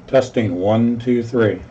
Testing 1, 2, 3.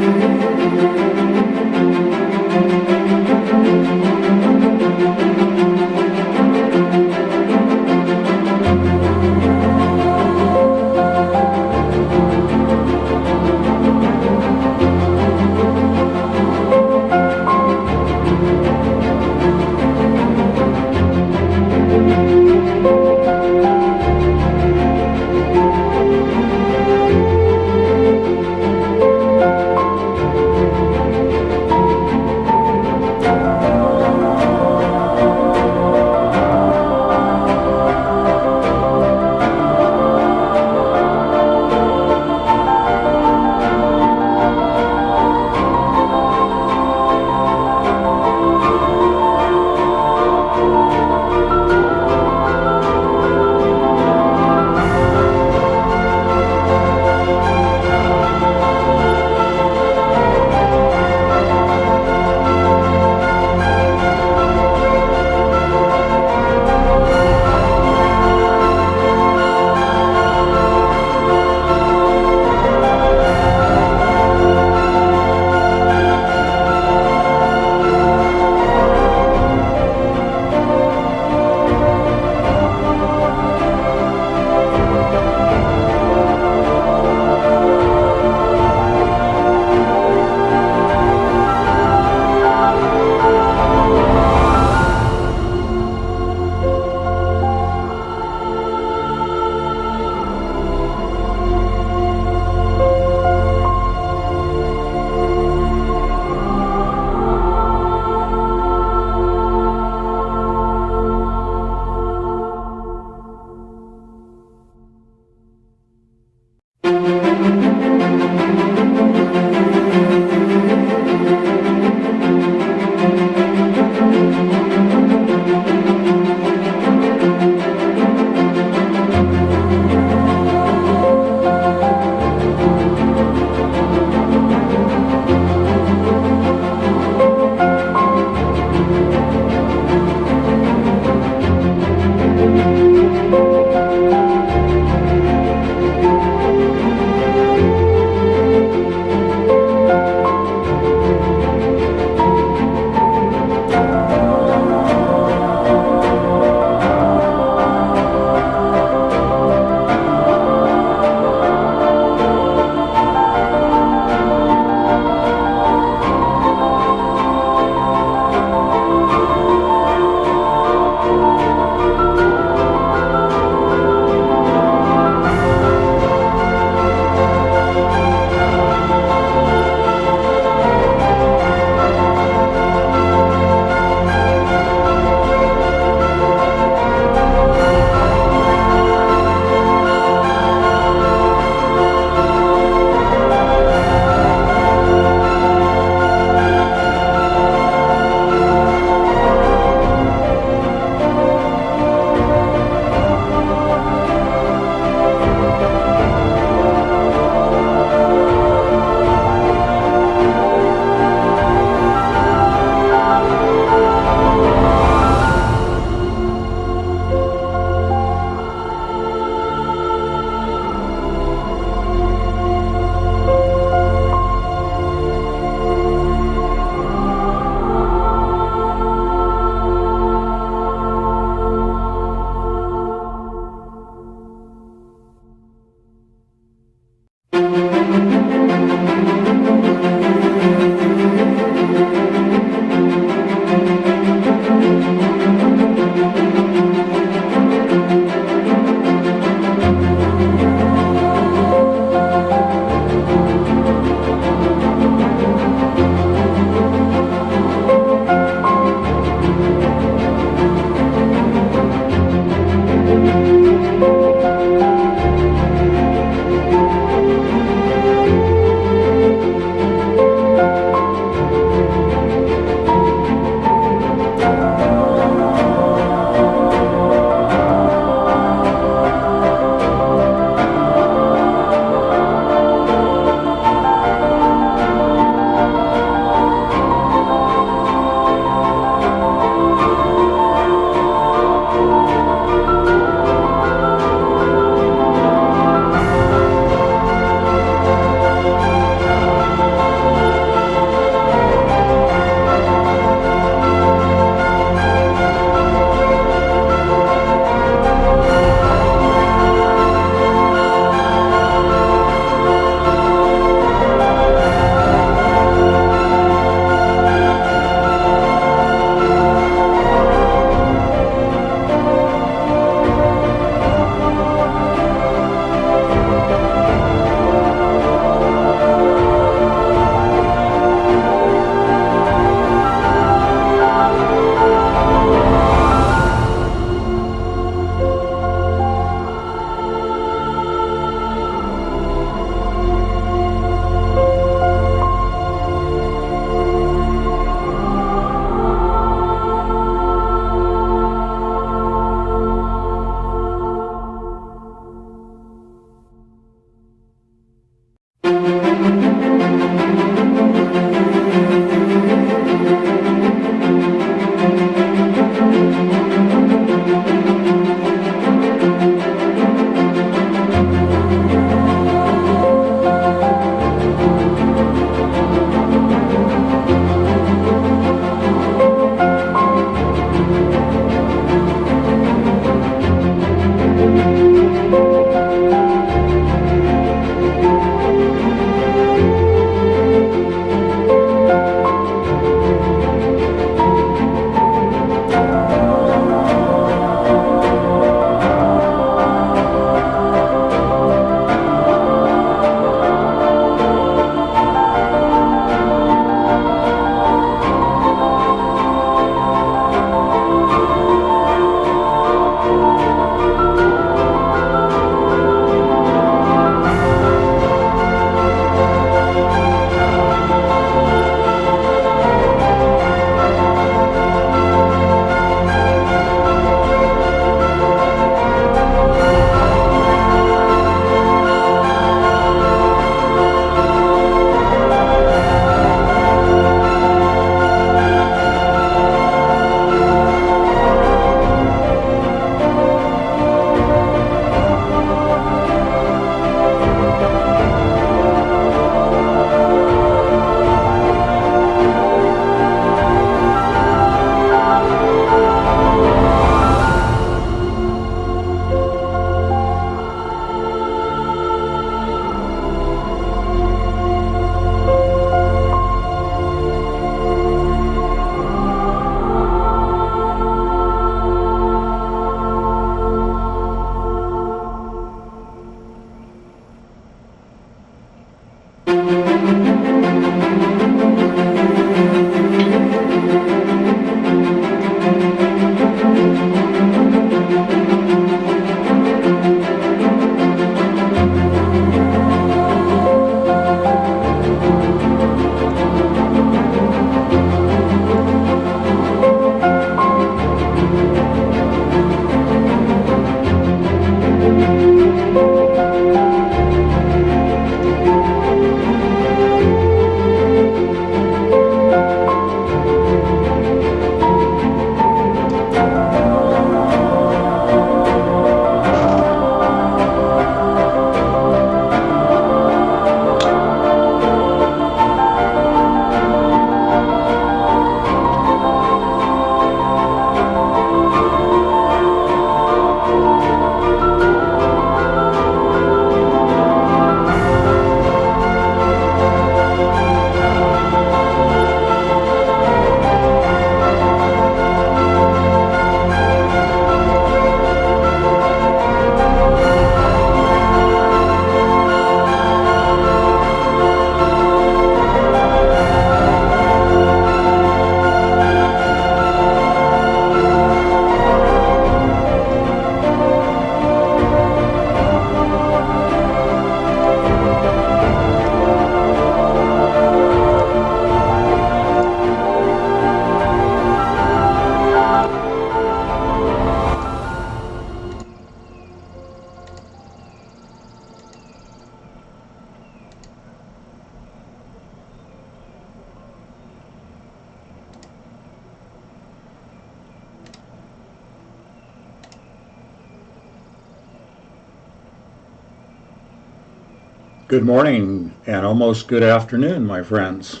Good morning and almost good afternoon, my friends.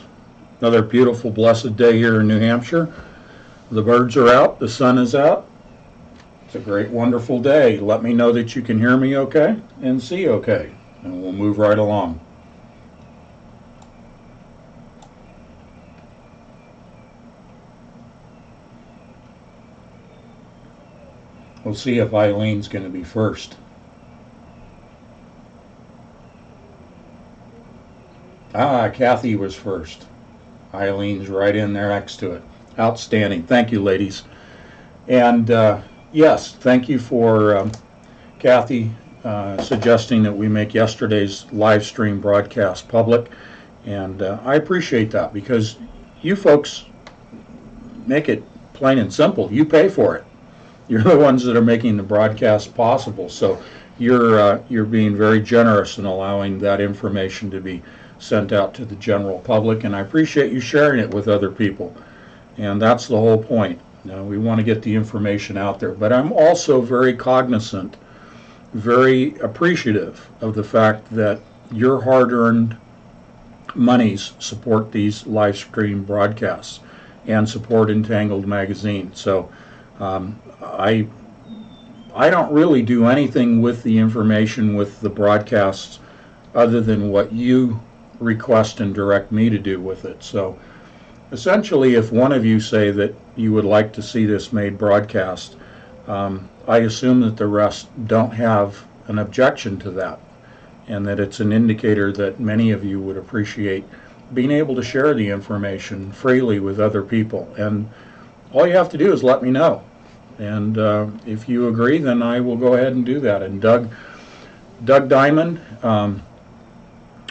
Another beautiful, blessed day here in New Hampshire. The birds are out, the sun is out. It's a great, wonderful day. Let me know that you can hear me okay and see okay, and we'll move right along. We'll see if Eileen's going to be first. Kathy was first. Eileen's right in there next to it. Outstanding. Thank you, ladies. And yes, thank you for Kathy suggesting that we make yesterday's live stream broadcast public. And I appreciate that because you folks make it plain and simple. You pay for it. You're the ones that are making the broadcast possible. So you're being very generous in allowing that information to be sent out to the general public, and I appreciate you sharing it with other people. And that's the whole point. We want to get the information out there. But I'm also very cognizant, very appreciative of the fact that your hard-earned monies support these live stream broadcasts and support Entangled Magazine. So I don't really do anything with the information, with the broadcasts, other than what you request and direct me to do with it. So essentially, if one of you say that you would like to see this made broadcast, I assume that the rest don't have an objection to that, and that it's an indicator that many of you would appreciate being able to share the information freely with other people. And all you have to do is let me know. And if you agree, then I will go ahead and do that. And Doug Diamond,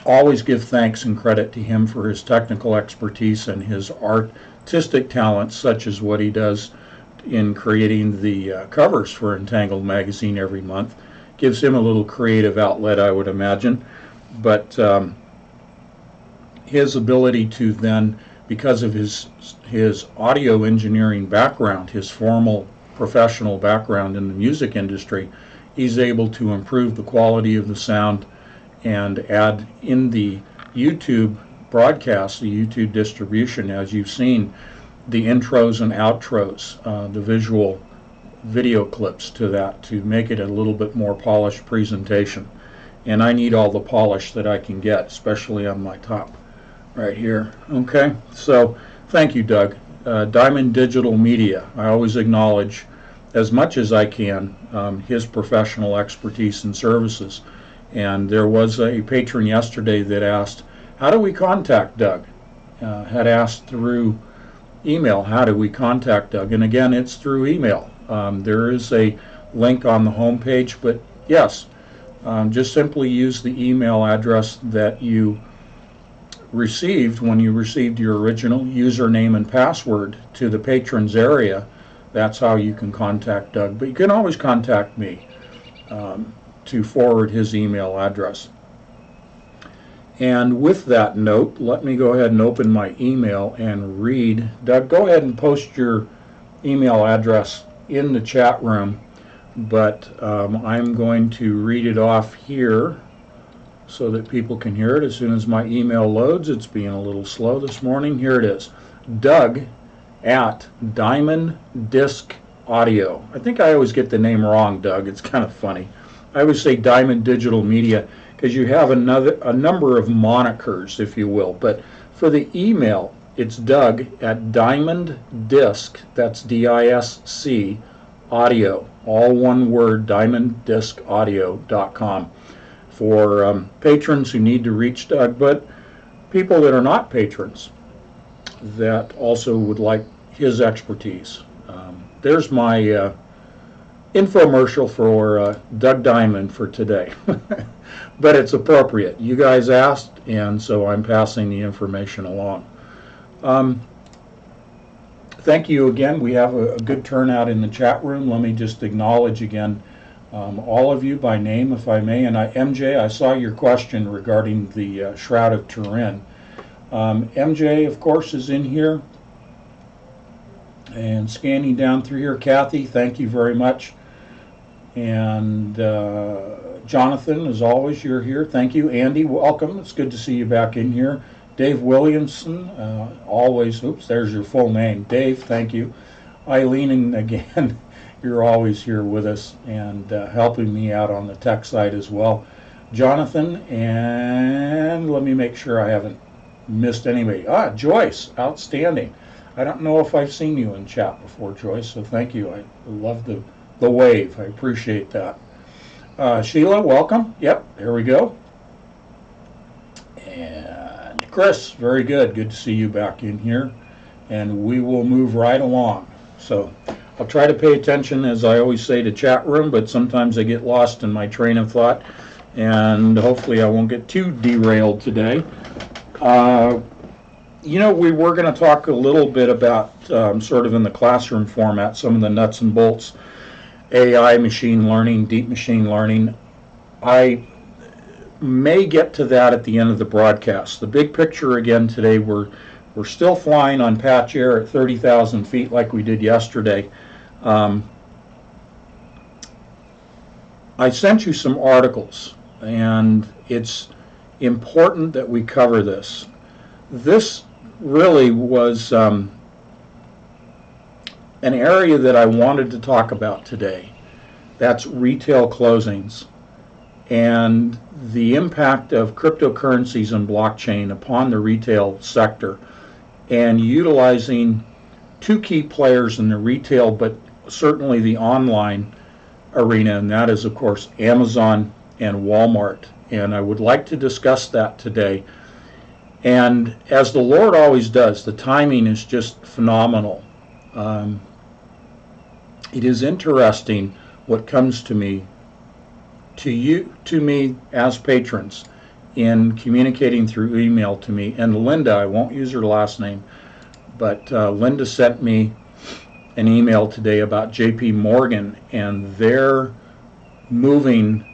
always give thanks and credit to him for his technical expertise and his artistic talents, such as what he does in creating the covers for Entangled Magazine every month. Gives him a little creative outlet, I would imagine. But his ability to then, because of his audio engineering background, his formal professional background in the music industry, he's able to improve the quality of the sound and add in the YouTube broadcast, the YouTube distribution, as you've seen, the intros and outros, the visual video clips to that, to make it a little bit more polished presentation. And I need all the polish that I can get, especially on my top right here. Okay, so thank you, Doug. Diamond Digital Media, I always acknowledge as much as I can his professional expertise and services. And there was a patron yesterday that asked, how do we contact Doug? Had asked through email, how do we contact Doug? And again, it's through email. There is a link on the home page, but yes, just simply use the email address that you received when you received your original username and password to the patrons area. That's how you can contact Doug. But you can always contact me to forward his email address. And with that note, let me go ahead and open my email and read. Doug, go ahead and post your email address in the chat room, but I'm going to read it off here so that people can hear it as soon as my email loads. It's being a little slow this morning. Here it is. Doug at Diamond Disc Audio. I think I always get the name wrong, Doug. It's kind of funny. I always say Diamond Digital Media because you have a number of monikers, if you will. But for the email, it's Doug at Diamond Disc, that's D-I-S-C, audio, all one word, diamonddiscaudio.com. For patrons who need to reach Doug, but people that are not patrons that also would like his expertise. There's my infomercial for Doug Diamond for today. But it's appropriate. You guys asked, and so I'm passing the information along. Thank you again. We have a good turnout in the chat room. Let me just acknowledge again all of you by name, if I may. And MJ, I saw your question regarding the Shroud of Turin. MJ, of course, is in here. And scanning down through here, Kathy, thank you very much. And Jonathan, as always, you're here. Thank you. Andy, welcome. It's good to see you back in here. Dave Williamson, always, oops, there's your full name. Dave, thank you. Eileen, and again, you're always here with us and helping me out on the tech side as well. Jonathan, and let me make sure I haven't missed anybody. Joyce, outstanding. I don't know if I've seen you in chat before, Joyce, so thank you. I love the wave. I appreciate that. Sheila, welcome. Yep, here we go. And Chris, very good. Good to see you back in here. And we will move right along. So I'll try to pay attention, as I always say, to chat room, but sometimes I get lost in my train of thought. And hopefully I won't get too derailed today. We were going to talk a little bit about, sort of in the classroom format, some of the nuts and bolts, AI, machine learning, deep machine learning. I may get to that at the end of the broadcast. The big picture again today, we're still flying on patch air at 30,000 feet like we did yesterday. I sent you some articles, and it's important that we cover this. This really was an area that I wanted to talk about today. That's retail closings and the impact of cryptocurrencies and blockchain upon the retail sector, and utilizing two key players in the retail, but certainly the online arena, and that is, of course, Amazon and Walmart. And I would like to discuss that today. And as the Lord always does, the timing is just phenomenal. It is interesting what comes to me, to me as patrons, in communicating through email to me. And Linda, I won't use her last name, but Linda sent me an email today about JP Morgan, and they're moving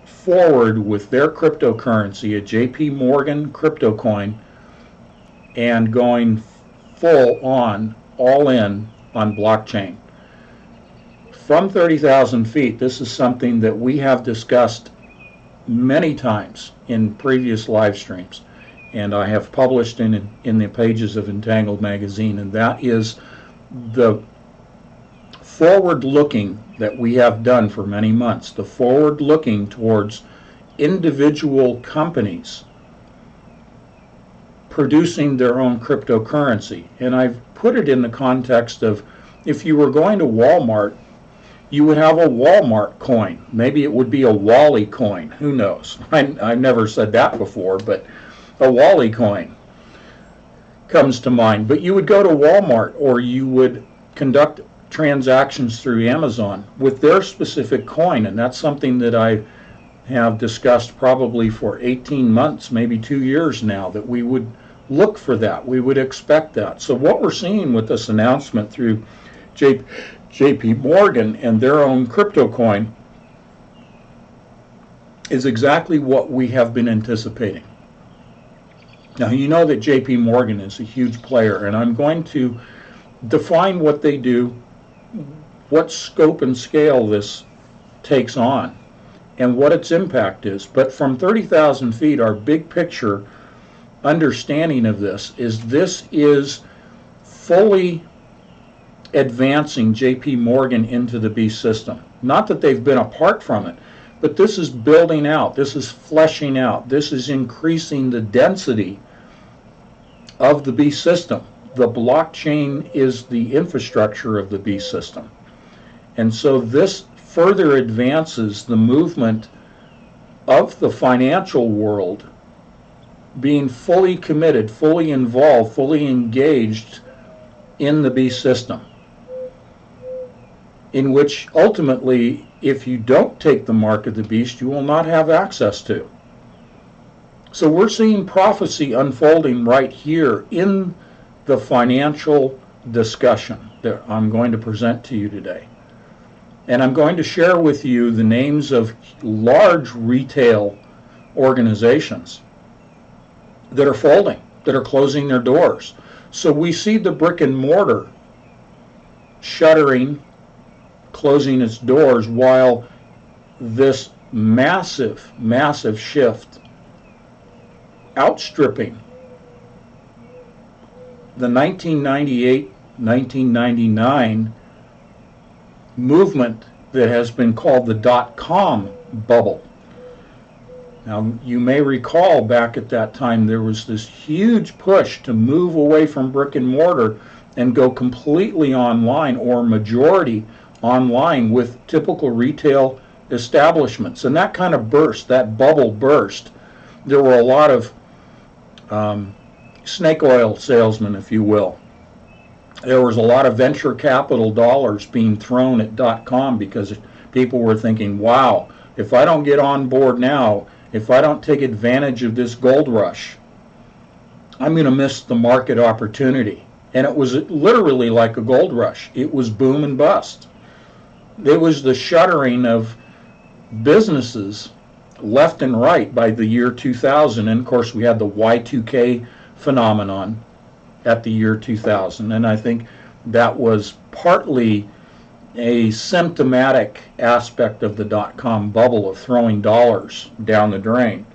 forward with their cryptocurrency, a JP Morgan crypto coin, and going full on, all in on blockchain. From 30,000 feet, this is something that we have discussed many times in previous live streams, and I have published in the pages of Entangled Magazine, and that is the forward-looking that we have done for many months, the forward-looking towards individual companies producing their own cryptocurrency. And I've put it in the context of, if you were going to Walmart, you would have a Walmart coin. Maybe it would be a Wally coin. Who knows? I've never said that before, but a Wally coin comes to mind. But you would go to Walmart, or you would conduct transactions through Amazon with their specific coin, and that's something that I have discussed probably for 18 months, maybe 2 years now, that we would look for that. We would expect that. So what we're seeing with this announcement through JP Morgan and their own crypto coin is exactly what we have been anticipating. Now, you know that JP Morgan is a huge player, and I'm going to define what they do, what scope and scale this takes on, and what its impact is. But from 30,000 feet, our big picture understanding of this is fully advancing JP Morgan into the beast system. Not that they've been apart from it, but this is building out, this is fleshing out, this is increasing the density of the beast system. The blockchain is the infrastructure of the beast system. And so this further advances the movement of the financial world being fully committed, fully involved, fully engaged in the beast system, in which ultimately, if you don't take the mark of the beast, you will not have access to. So we're seeing prophecy unfolding right here in the financial discussion that I'm going to present to you today. And I'm going to share with you the names of large retail organizations that are folding, that are closing their doors. So we see the brick and mortar shuttering closing its doors, while this massive shift outstripping the 1998-1999 movement that has been called the dot-com bubble. Now, you may recall back at that time there was this huge push to move away from brick and mortar and go completely online, or majority online, with typical retail establishments. And that kind of burst, that bubble burst. There were a lot of snake oil salesmen, if you will. There was a lot of venture capital dollars being thrown at .com because people were thinking, wow, if I don't get on board now, if I don't take advantage of this gold rush, I'm going to miss the market opportunity. And it was literally like a gold rush. It was boom and bust. It was the shuttering of businesses left and right by the year 2000. And of course, we had the Y2K phenomenon at the year 2000. And I think that was partly a symptomatic aspect of the dot-com bubble of throwing dollars down the drain.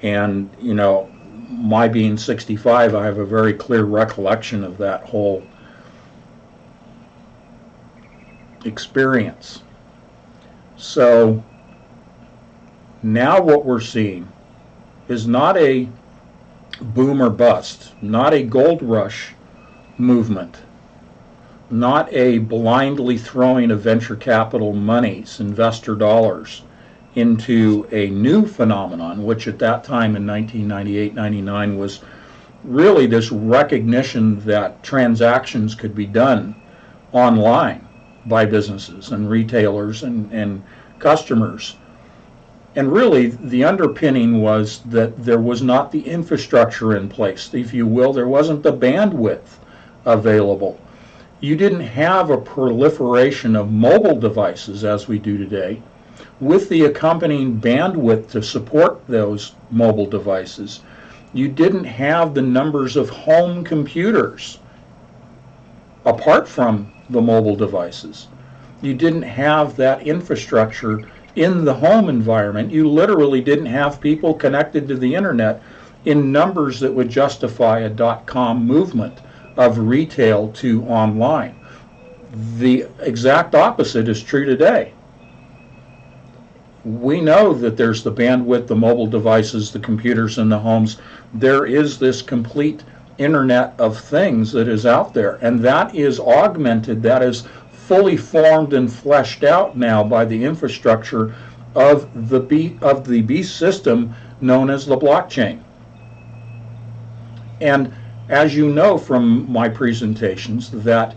And, you know, my being 65, I have a very clear recollection of that whole experience. So now what we're seeing is not a boom or bust, not a gold rush movement, not a blindly throwing of venture capital monies, investor dollars, into a new phenomenon, which at that time in 1998-99 was really this recognition that transactions could be done online by businesses and retailers and customers. And really, the underpinning was that there was not the infrastructure in place, if you will. There wasn't the bandwidth available. You didn't have a proliferation of mobile devices as we do today, with the accompanying bandwidth to support those mobile devices. You didn't have the numbers of home computers apart from the mobile devices. You didn't have that infrastructure in the home environment. You literally didn't have people connected to the internet in numbers that would justify a dot-com movement of retail to online. The exact opposite is true today. We know that there's the bandwidth, the mobile devices, the computers in the homes. There is this complete Internet of Things that is out there, and that is augmented, that is fully formed and fleshed out now by the infrastructure of the beast system known as the blockchain. And as you know from my presentations, that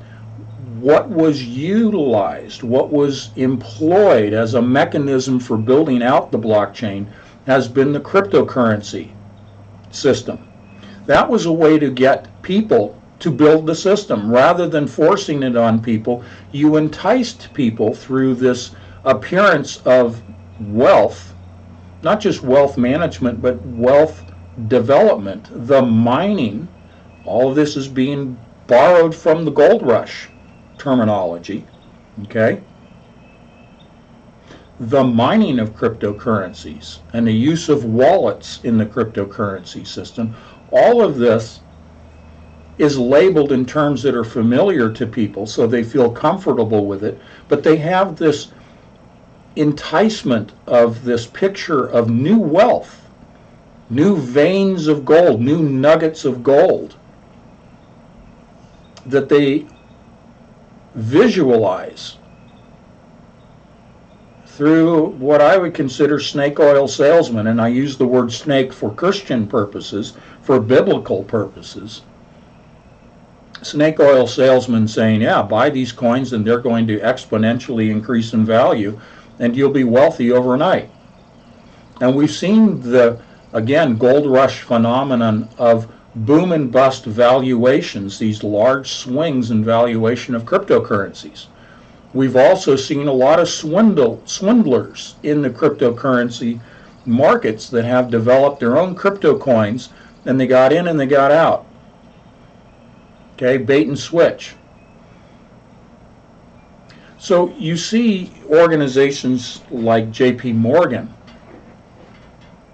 what was utilized, what was employed as a mechanism for building out the blockchain has been the cryptocurrency system. That was a way to get people to build the system. Rather than forcing it on people, you enticed people through this appearance of wealth, not just wealth management, but wealth development, the mining. All of this is being borrowed from the gold rush terminology, okay? The mining of cryptocurrencies and the use of wallets in the cryptocurrency system, all of this is labeled in terms that are familiar to people so they feel comfortable with it, but they have this enticement of this picture of new wealth, new veins of gold, new nuggets of gold that they visualize through what I would consider snake oil salesmen, and I use the word snake for Christian purposes, for biblical purposes. Snake oil salesmen saying, yeah, buy these coins and they're going to exponentially increase in value and you'll be wealthy overnight. And we've seen the, again, gold rush phenomenon of boom and bust valuations, these large swings in valuation of cryptocurrencies. We've also seen a lot of swindlers in the cryptocurrency markets that have developed their own crypto coins, and they got in and they got out. Okay, bait and switch. So you see organizations like J.P. Morgan,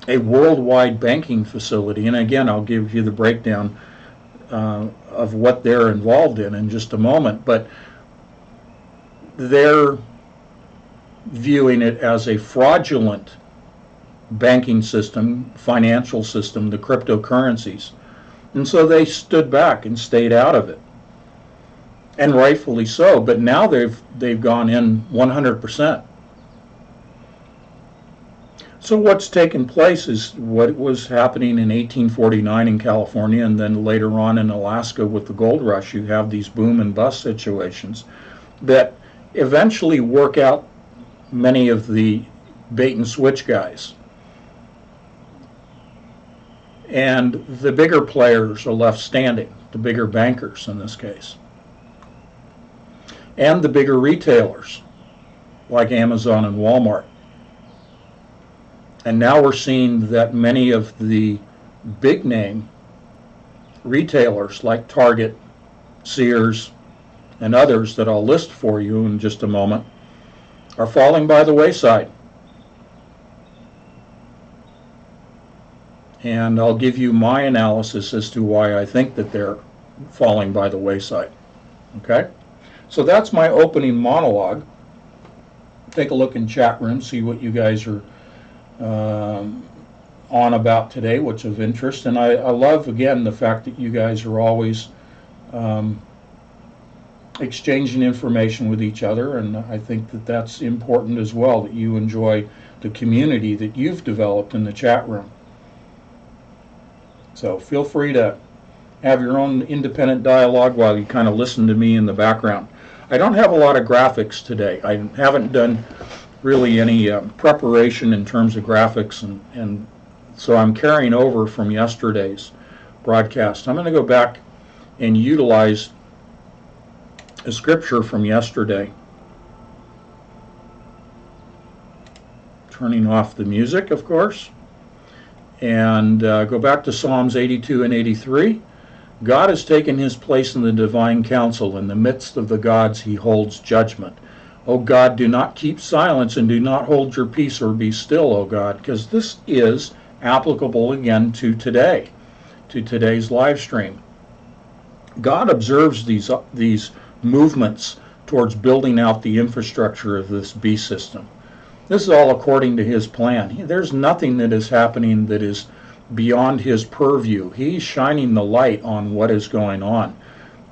a worldwide banking facility, and again, I'll give you the breakdown of what they're involved in just a moment, but they're viewing it as a fraudulent banking system, financial system, the cryptocurrencies. And so they stood back and stayed out of it. And rightfully so, but now they've gone in 100%. So what's taken place is what was happening in 1849 in California, and then later on in Alaska with the gold rush. You have these boom and bust situations that eventually work out many of the bait and switch guys. And the bigger players are left standing, the bigger bankers in this case. And the bigger retailers, like Amazon and Walmart. And now we're seeing that many of the big name retailers like Target, Sears, and others that I'll list for you in just a moment are falling by the wayside. And I'll give you my analysis as to why I think that they're falling by the wayside. Okay? So that's my opening monologue. Take a look in chat room, see what you guys are on about today, what's of interest. And I love, again, the fact that you guys are always exchanging information with each other, and I think that that's important as well, that you enjoy the community that you've developed in the chat room. So feel free to have your own independent dialogue while you kind of listen to me in the background. I don't have a lot of graphics today. I haven't done really any preparation in terms of graphics, and so I'm carrying over from yesterday's broadcast. I'm going to go back and utilize a scripture from yesterday. Turning off the music, of course, and go back to Psalms 82 and 83. God has taken his place in the divine council. In the midst of the gods he holds judgment. O God, do not keep silence and do not hold your peace or be still, O God, because this is applicable again to today, to today's live stream. God observes these movements towards building out the infrastructure of this beast system. This is all according to his plan. There's nothing that is happening that is beyond his purview. He's shining the light on what is going on.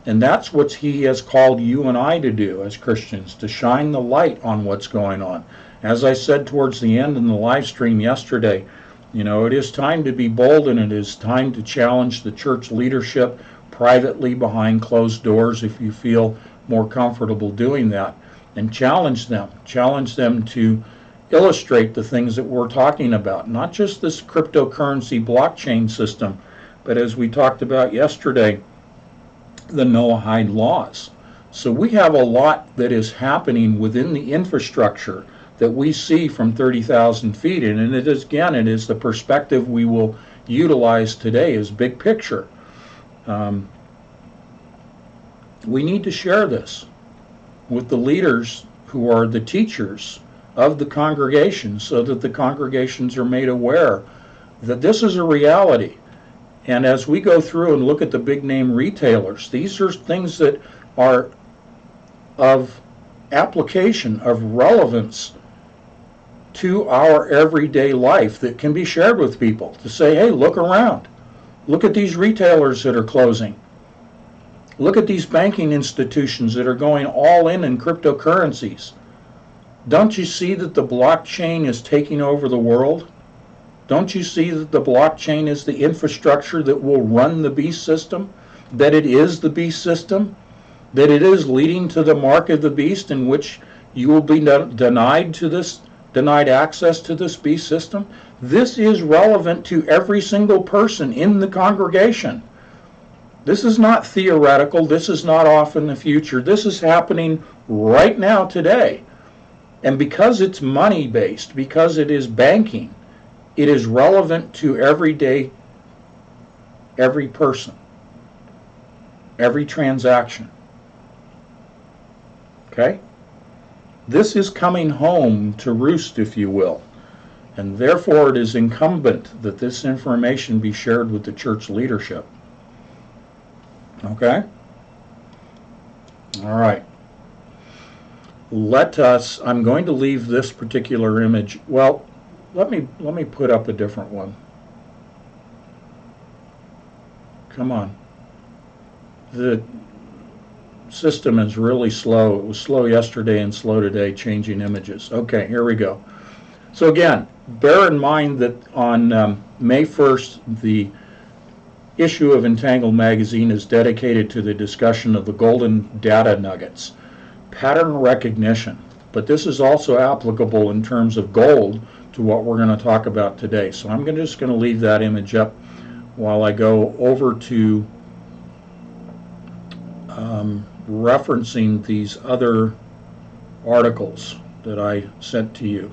And that's what he has called you and I to do as Christians, to shine the light on what's going on. As I said towards the end in the live stream yesterday, you know, it is time to be bold, and it is time to challenge the church leadership privately behind closed doors if you feel more comfortable doing that, and challenge them to illustrate the things that we're talking about, not just this cryptocurrency blockchain system, but as we talked about yesterday, the Noahide laws. So we have a lot that is happening within the infrastructure that we see from 30,000 feet, and it is the perspective we will utilize today as big picture. We need to share this with the leaders who are the teachers of the congregation, so that the congregations are made aware that this is a reality. And as we go through and look at the big name retailers, these are things that are of application, of relevance to our everyday life, that can be shared with people to say, hey, look around. Look at these retailers that are closing. Look at these banking institutions that are going all in cryptocurrencies. Don't you see that the blockchain is taking over the world? Don't you see that the blockchain is the infrastructure that will run the beast system? That it is the beast system? That it is leading to the mark of the beast, in which you will be denied access to this beast system? This is relevant to every single person in the congregation. This is not theoretical. This is not off in the future. This is happening right now, today. And because it's money-based, because it is banking, it is relevant to every day, every person, every transaction. Okay? This is coming home to roost, if you will, and therefore it is incumbent that this information be shared with the church leadership. Okay? All right. I'm going to leave this particular image. Well, let me put up a different one. Come on. The system is really slow. It was slow yesterday and slow today changing images. Okay, here we go. So again, bear in mind that on May 1st, the issue of Entangled Magazine is dedicated to the discussion of the golden data nuggets, pattern recognition. But this is also applicable in terms of gold to what we're going to talk about today. So I'm just going to leave that image up while I go over to referencing these other articles that I sent to you.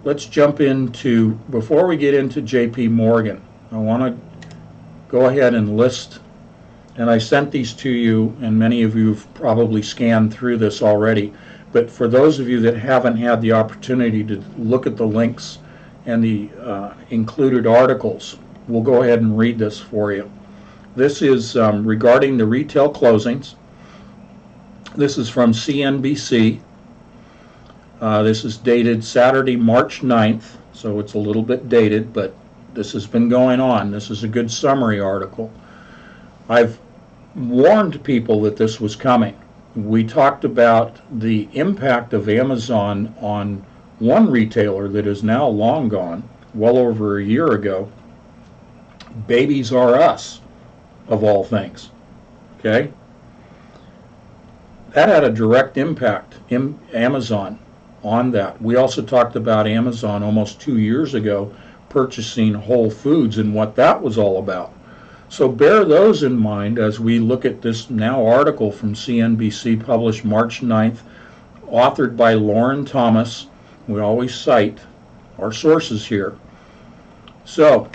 Let's jump into, before we get into JP Morgan, I want to go ahead and list, and I sent these to you, and many of you have probably scanned through this already, but for those of you that haven't had the opportunity to look at the links and the included articles, we'll go ahead and read this for you. This is regarding the retail closings. This is from CNBC. This is dated Saturday, March 9th, so it's a little bit dated, but this has been going on. This is a good summary article. I've warned people that this was coming. We talked about the impact of Amazon on one retailer that is now long gone, well over a year ago. Babies R Us, of all things. Okay? That had a direct impact in Amazon on that. We also talked about Amazon almost 2 years ago purchasing Whole Foods and what that was all about. So bear those in mind as we look at this now article from CNBC published March 9th, authored by Lauren Thomas. We always cite our sources here. So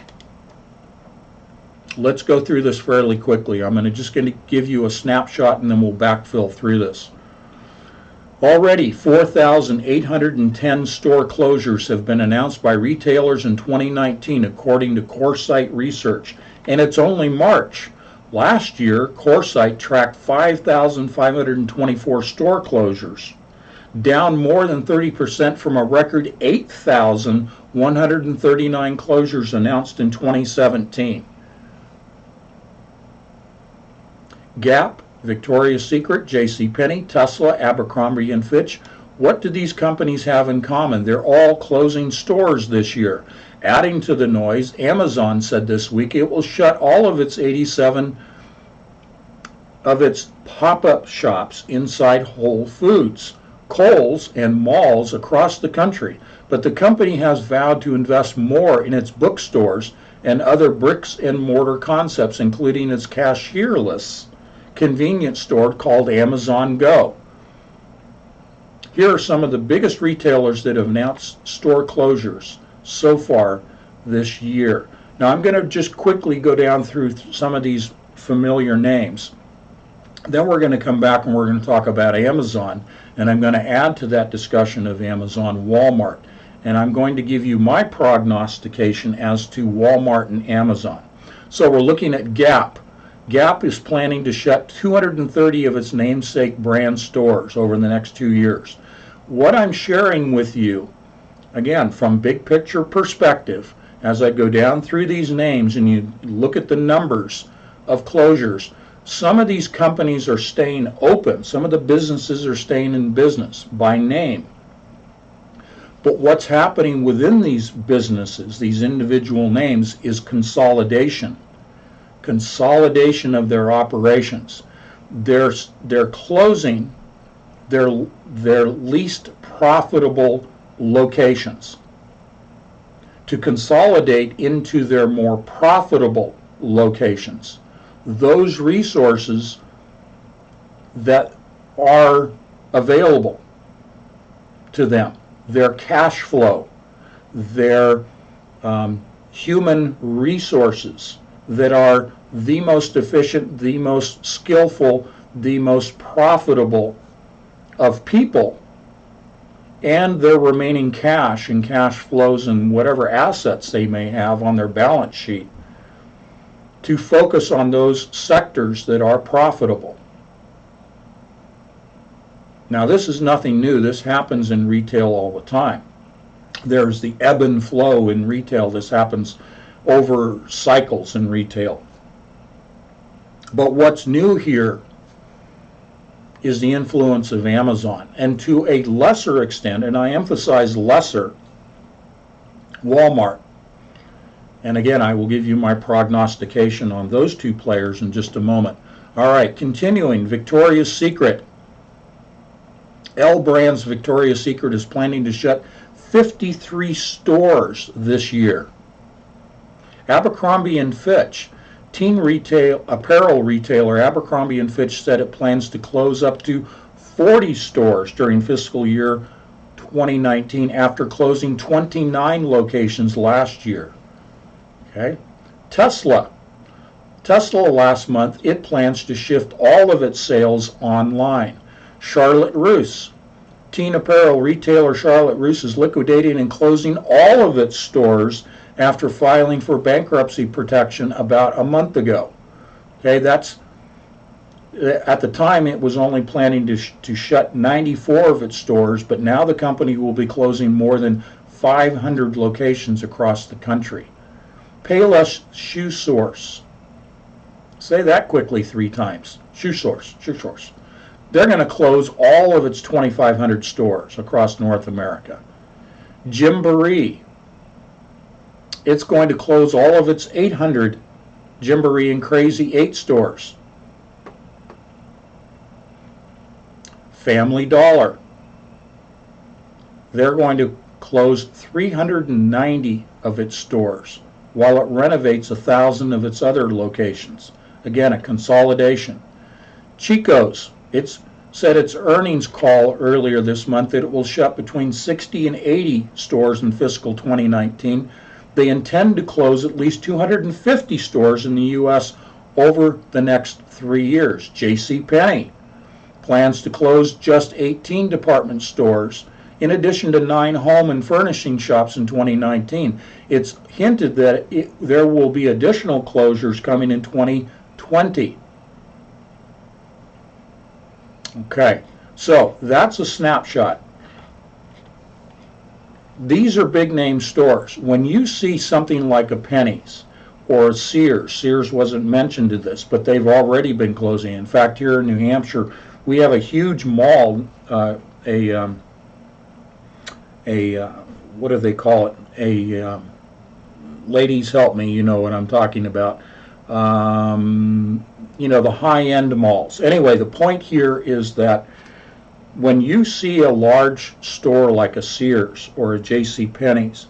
let's go through this fairly quickly. I'm just going to give you a snapshot and then we'll backfill through this. Already, 4,810 store closures have been announced by retailers in 2019, according to CoreSite Research. And it's only March. Last year, CoreSite tracked 5,524 store closures, down more than 30% from a record 8,139 closures announced in 2017. Gap, Victoria's Secret, JCPenney, Tesla, Abercrombie & Fitch. What do these companies have in common? They're all closing stores this year. Adding to the noise, Amazon said this week it will shut all of its 87 of its pop-up shops inside Whole Foods, Kohl's, and malls across the country. But the company has vowed to invest more in its bookstores and other bricks and mortar concepts, including its cashierless convenience store called Amazon Go. Here are some of the biggest retailers that have announced store closures so far this year. Now I'm going to just quickly go down through some of these familiar names. Then we're going to come back and we're going to talk about Amazon, and I'm going to add to that discussion of Amazon Walmart, and I'm going to give you my prognostication as to Walmart and Amazon. So we're looking at Gap. Gap is planning to shut 230 of its namesake brand stores over the next 2 years. What I'm sharing with you, again, from big picture perspective, as I go down through these names and you look at the numbers of closures, some of these companies are staying open. Some of the businesses are staying in business by name. But what's happening within these businesses, these individual names, is consolidation. Consolidation of their operations. They're closing their least profitable locations to consolidate into their more profitable locations. Those resources that are available to them, their cash flow, their human resources that are the most efficient, the most skillful, the most profitable of people and their remaining cash and cash flows and whatever assets they may have on their balance sheet to focus on those sectors that are profitable. Now, this is nothing new. This happens in retail all the time. There's the ebb and flow in retail. This happens over cycles in retail. But what's new here is the influence of Amazon, and to a lesser extent, and I emphasize lesser, Walmart. And again, I will give you my prognostication on those two players in just a moment. All right, continuing, Victoria's Secret. L Brands Victoria's Secret is planning to shut 53 stores this year. Abercrombie & Fitch, teen retail apparel retailer Abercrombie & Fitch said it plans to close up to 40 stores during fiscal year 2019 after closing 29 locations last year. Okay. Tesla last month, it plans to shift all of its sales online. Charlotte Russe, teen apparel retailer Charlotte Russe is liquidating and closing all of its stores after filing for bankruptcy protection about a month ago. Okay, that's at the time it was only planning to shut 94 of its stores, but now the company will be closing more than 500 locations across the country. Payless Shoe Source. Say that quickly 3 times. Shoe Source. They're going to close all of its 2,500 stores across North America. Gymboree. It's going to close all of its 800 Gymboree and Crazy 8 stores. Family Dollar. They're going to close 390 of its stores while it renovates 1,000 of its other locations. Again, a consolidation. Chico's, it's said its earnings call earlier this month that it will shut between 60 and 80 stores in fiscal 2019. They intend to close at least 250 stores in the U.S. over the next 3 years. JCPenney plans to close just 18 department stores in addition to 9 home and furnishing shops in 2019. It's hinted that there will be additional closures coming in 2020. Okay, so that's a snapshot. These are big name stores. When you see something like a Penny's or a Sears wasn't mentioned to this, but they've already been closing. In fact, here in New Hampshire, we have a huge mall, what do they call it? Ladies help me, you know what I'm talking about. The high-end malls. Anyway, the point here is that when you see a large store like a Sears or a JCPenney's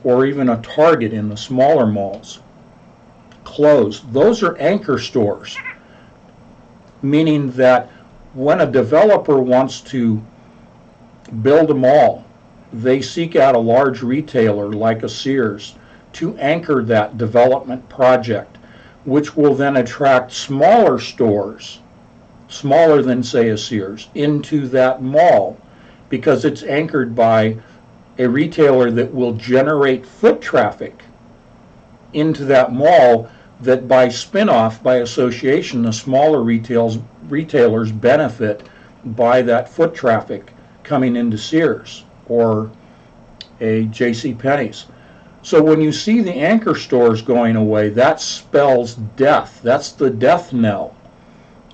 or even a Target in the smaller malls close, those are anchor stores, meaning that when a developer wants to build a mall, they seek out a large retailer like a Sears to anchor that development project, which will then attract smaller stores, smaller than, say, a Sears, into that mall because it's anchored by a retailer that will generate foot traffic into that mall that by spin-off, by association, the smaller retailers benefit by that foot traffic coming into Sears or a JCPenney's. So when you see the anchor stores going away, that spells death. That's the death knell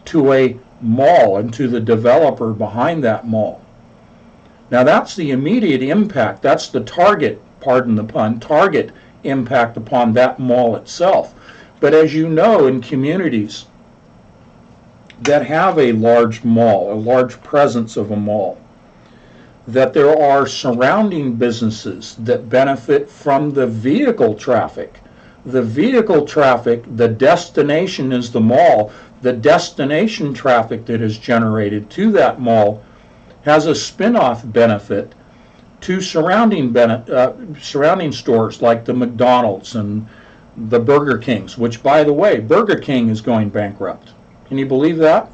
to a mall and to the developer behind that mall. Now that's the immediate impact. That's the target, pardon the pun, target impact upon that mall itself. But as you know, in communities that have a large mall, a large presence of a mall, that there are surrounding businesses that benefit from the vehicle traffic. The vehicle traffic, the destination is the mall. The destination traffic that is generated to that mall has a spin-off benefit to surrounding stores like the McDonald's and the Burger Kings, which, by the way, Burger King is going bankrupt. Can you believe that?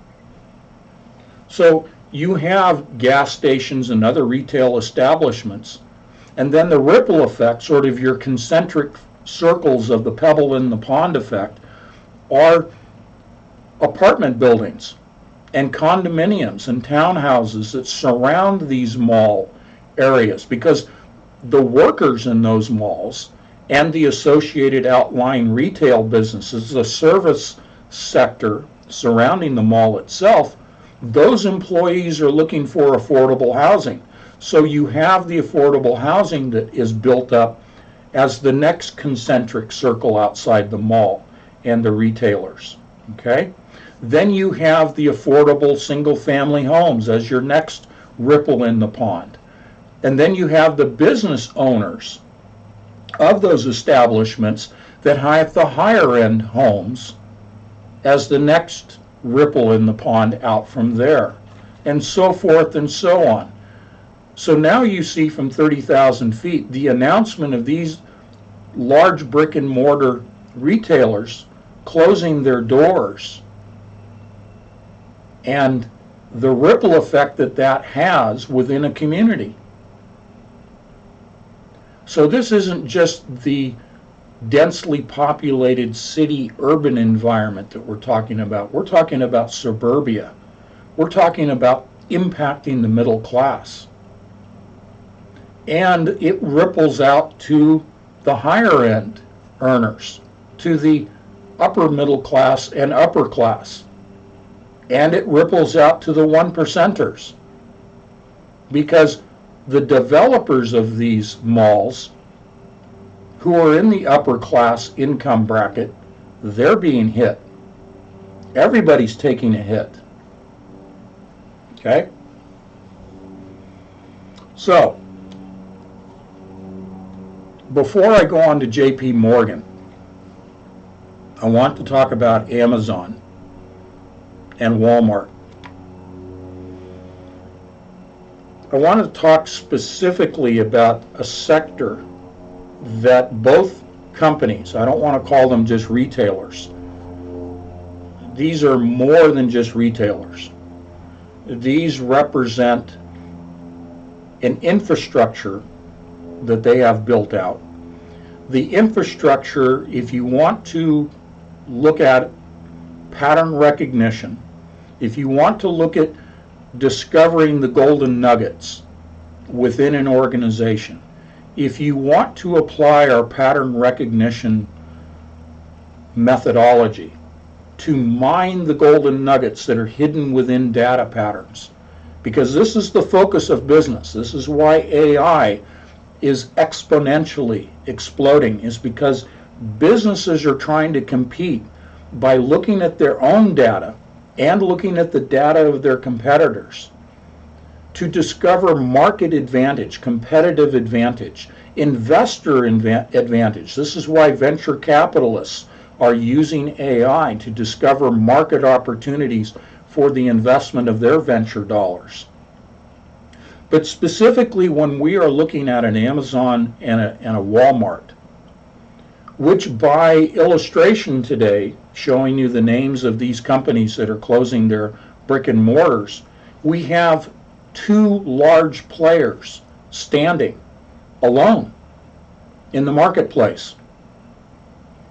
So you have gas stations and other retail establishments. And then the ripple effect, sort of your concentric circles of the pebble in the pond effect, are apartment buildings and condominiums and townhouses that surround these mall areas, because the workers in those malls and the associated outlying retail businesses, the service sector surrounding the mall itself, those employees are looking for affordable housing. So you have the affordable housing that is built up as the next concentric circle outside the mall and the retailers. Okay? Then you have the affordable single-family homes as your next ripple in the pond. And then you have the business owners of those establishments that have the higher-end homes as the next ripple in the pond out from there, and so forth and so on. So now you see from 30,000 feet the announcement of these large brick and mortar retailers closing their doors, and the ripple effect that that has within a community. So this isn't just the densely populated city urban environment that we're talking about. We're talking about suburbia. We're talking about impacting the middle class. And it ripples out to the higher end earners, to the upper middle class and upper class. And it ripples out to the 1%ers. Because the developers of these malls, who are in the upper class income bracket, they're being hit. Everybody's taking a hit. Okay? So, before I go on to JP Morgan, I want to talk about Amazon and Walmart. I want to talk specifically about a sector that both companies, I don't want to call them just retailers. These are more than just retailers. These represent an infrastructure that they have built out. The infrastructure, if you want to look at pattern recognition, if you want to look at discovering the golden nuggets within an organization, if you want to apply our pattern recognition methodology to mine the golden nuggets that are hidden within data patterns, because this is the focus of business, this is why AI is exponentially exploding, is because businesses are trying to compete by looking at their own data and looking at the data of their competitors to discover market advantage, competitive advantage, investor advantage. This is why venture capitalists are using AI to discover market opportunities for the investment of their venture dollars. But specifically when we are looking at an Amazon and a Walmart, which by illustration today, showing you the names of these companies that are closing their brick and mortars, we have two large players standing alone in the marketplace.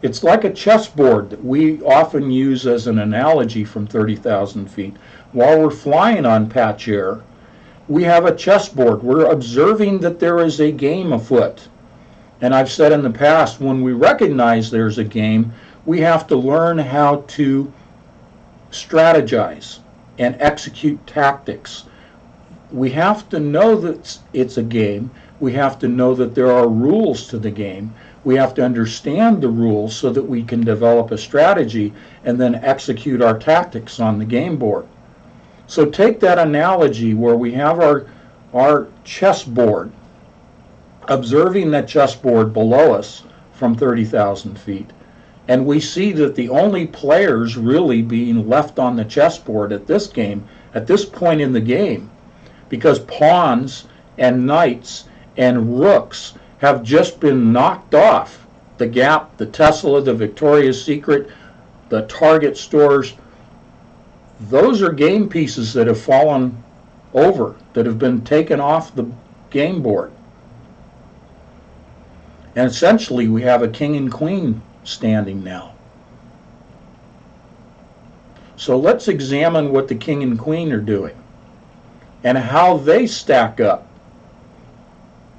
It's like a chessboard that we often use as an analogy from 30,000 feet. While we're flying on patch air, we have a chessboard. We're observing that there is a game afoot. And I've said in the past, when we recognize there's a game, we have to learn how to strategize and execute tactics. We have to know that it's a game. We have to know that there are rules to the game. We have to understand the rules so that we can develop a strategy and then execute our tactics on the game board. So take that analogy where we have our chessboard, observing that chessboard below us from 30,000 feet, and we see that the only players really being left on the chessboard at this game, at this point in the game, because pawns and knights and rooks have just been knocked off. The Gap, the Tesla, the Victoria's Secret, the Target stores, those are game pieces that have fallen over that have been taken off the game board. And essentially we have a king and queen standing now. So let's examine what the king and queen are doing and how they stack up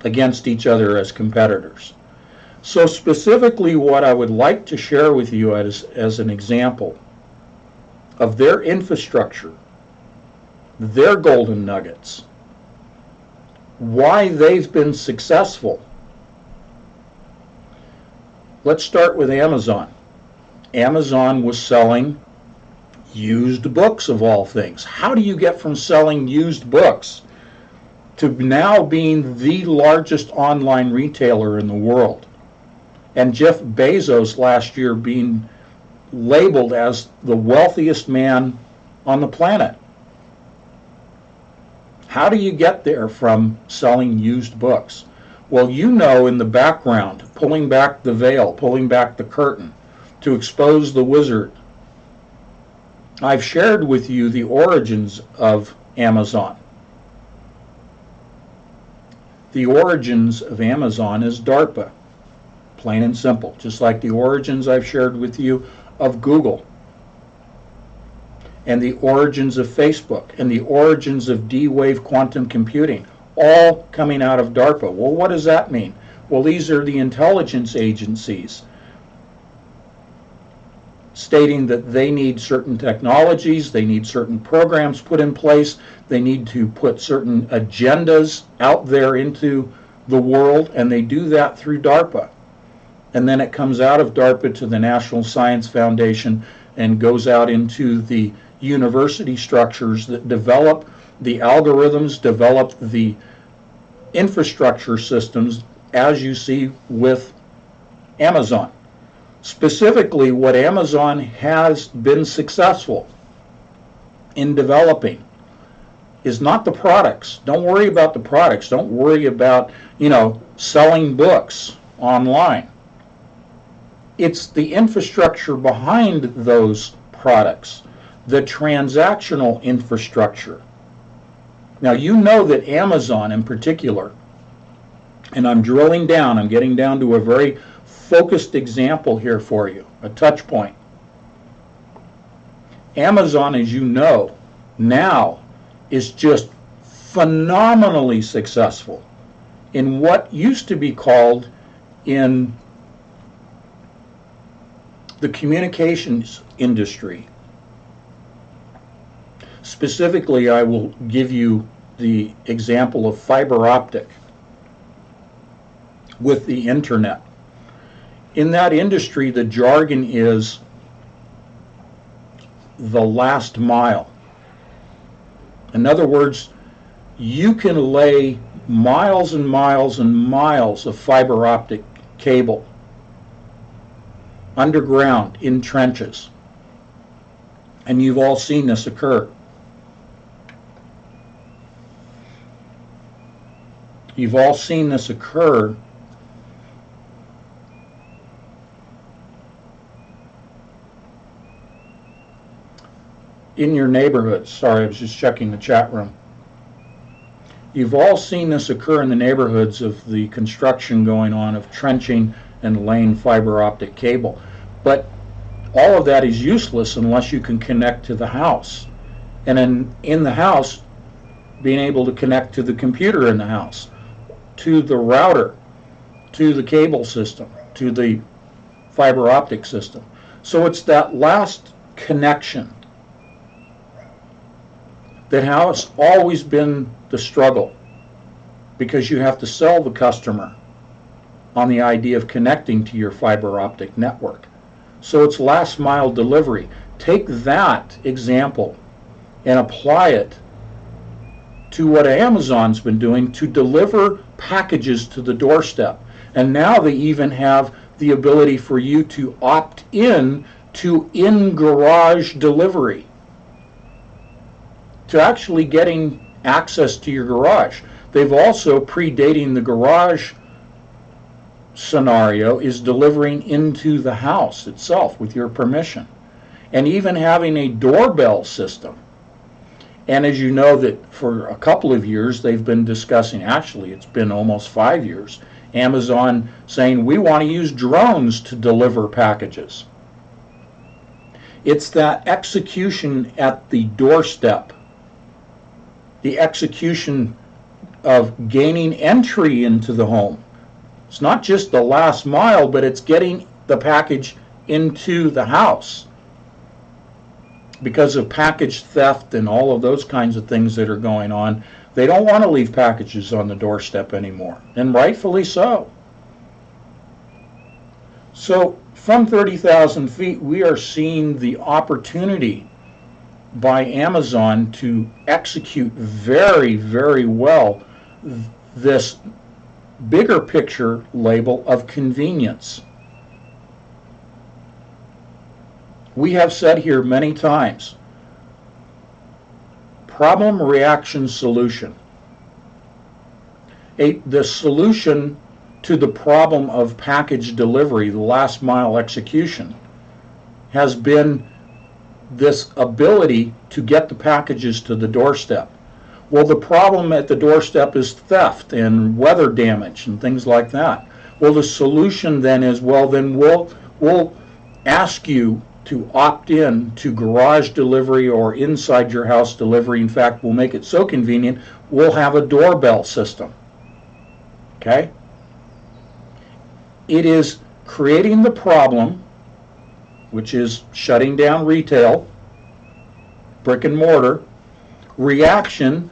against each other as competitors. So specifically what I would like to share with you as an example of their infrastructure, their golden nuggets, why they've been successful. Let's start with Amazon. Amazon was selling used books of all things. How do you get from selling used books to now being the largest online retailer in the world? And Jeff Bezos last year being labeled as the wealthiest man on the planet. How do you get there from selling used books? Well, you know, in the background, pulling back the veil, pulling back the curtain to expose the wizard, I've shared with you the origins of Amazon. The origins of Amazon is DARPA, plain and simple, just like the origins I've shared with you of Google, and the origins of Facebook, and the origins of D-Wave quantum computing, all coming out of DARPA. Well, what does that mean? Well, these are the intelligence agencies stating that they need certain technologies, they need certain programs put in place, they need to put certain agendas out there into the world, and they do that through DARPA. And then it comes out of DARPA to the National Science Foundation and goes out into the university structures that develop the algorithms, develop the infrastructure systems, as you see with Amazon. Specifically, what Amazon has been successful in developing is not the products. Don't worry about the products. Don't worry about, selling books online. It's the infrastructure behind those products, the transactional infrastructure. Now, you know that Amazon in particular, and I'm drilling down, I'm getting down to a very focused example here for you, a touch point. Amazon, as you know, now is just phenomenally successful in what used to be called in the communications industry. Specifically, I will give you the example of fiber optic with the internet. In that industry, the jargon is the last mile. In other words, you can lay miles and miles and miles of fiber optic cable underground in trenches. And you've all seen this occur. You've all seen this occur in your neighborhoods. Sorry, I was just checking the chat room. You've all seen this occur in the neighborhoods of the construction going on of trenching and laying fiber optic cable. But all of that is useless unless you can connect to the house. And in the house, being able to connect to the computer in the house, to the router, to the cable system, to the fiber optic system. So it's that last connection that has always been the struggle, because you have to sell the customer on the idea of connecting to your fiber optic network. So it's last mile delivery. Take that example and apply it to what Amazon's been doing to deliver packages to the doorstep. And now they even have the ability for you to opt in to in-garage delivery, to actually getting access to your garage. They've also, predating the garage scenario, is delivering into the house itself with your permission, and even having a doorbell system. And as you know, that for a couple of years they've been discussing, actually it's been almost 5 years, Amazon saying we want to use drones to deliver packages. It's that execution at the doorstep, the execution of gaining entry into the home. It's not just the last mile, but it's getting the package into the house because of package theft and all of those kinds of things that are going on. They don't want to leave packages on the doorstep anymore, and rightfully so. So from 30,000 feet, we are seeing the opportunity by Amazon to execute very, very well this bigger picture label of convenience. We have said here many times, problem, reaction, solution. The solution to the problem of package delivery, the last mile execution, has been this ability to get the packages to the doorstep. Well, the problem at the doorstep is theft and weather damage and things like that. Well, the solution then is, well, then we'll ask you to opt in to garage delivery or inside your house delivery. In fact, we'll make it so convenient, we'll have a doorbell system. Okay? It is creating the problem, which is shutting down retail, brick and mortar. Reaction,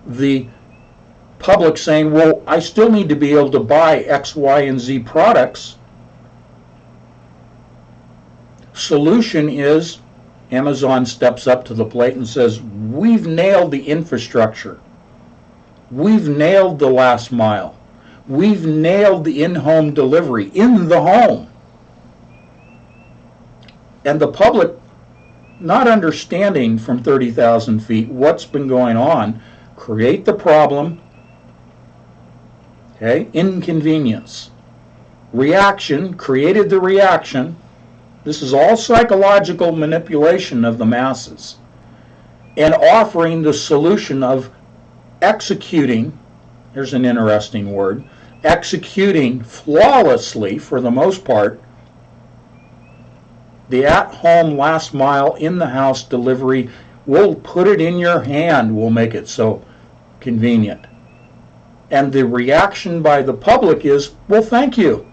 the public saying, well, I still need to be able to buy X, Y, and Z products. Solution is Amazon steps up to the plate and says, we've nailed the infrastructure. We've nailed the last mile. We've nailed the in-home delivery in the home. And the public, not understanding from 30,000 feet what's been going on, create the problem, okay, inconvenience. Reaction, created the reaction. This is all psychological manipulation of the masses. And offering the solution of executing, here's an interesting word, executing flawlessly, for the most part, the at-home last mile in-the-house delivery. We'll put it in your hand. We'll make it so convenient. And the reaction by the public is, well, thank you.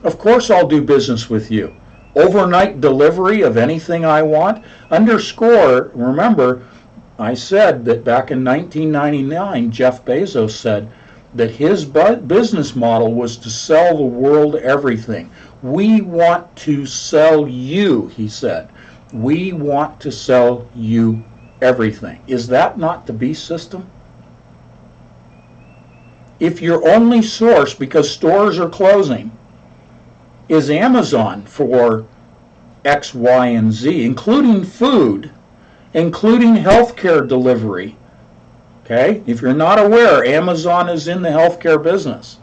Of course I'll do business with you. Overnight delivery of anything I want. Underscore, remember, I said that back in 1999, Jeff Bezos said that his business model was to sell the world everything. We want to sell you, he said. We want to sell you everything. Is that not the beast system? If your only source, because stores are closing, is Amazon for X, Y, and Z, including food, including healthcare delivery. Okay? If you're not aware, Amazon is in the healthcare business.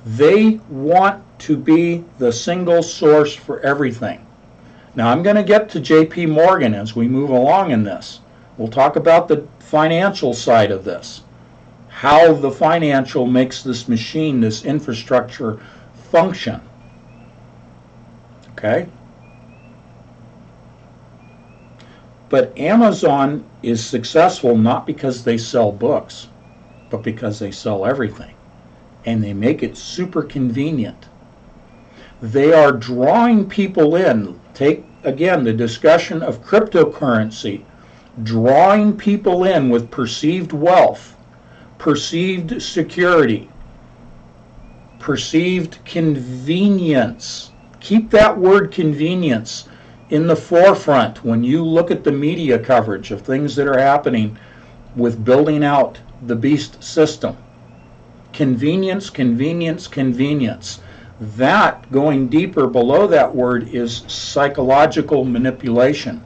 They want to be the single source for everything. Now, I'm going to get to JP Morgan as we move along in this. We'll talk about the financial side of this, how the financial makes this machine, this infrastructure, function. Okay? But Amazon is successful not because they sell books, but because they sell everything. And they make it super convenient. They are drawing people in. Take, again, the discussion of cryptocurrency. Drawing people in with perceived wealth, perceived security, perceived convenience. Keep that word convenience in the forefront when you look at the media coverage of things that are happening with building out the beast system. Convenience, convenience, convenience. That, going deeper below that word, is psychological manipulation.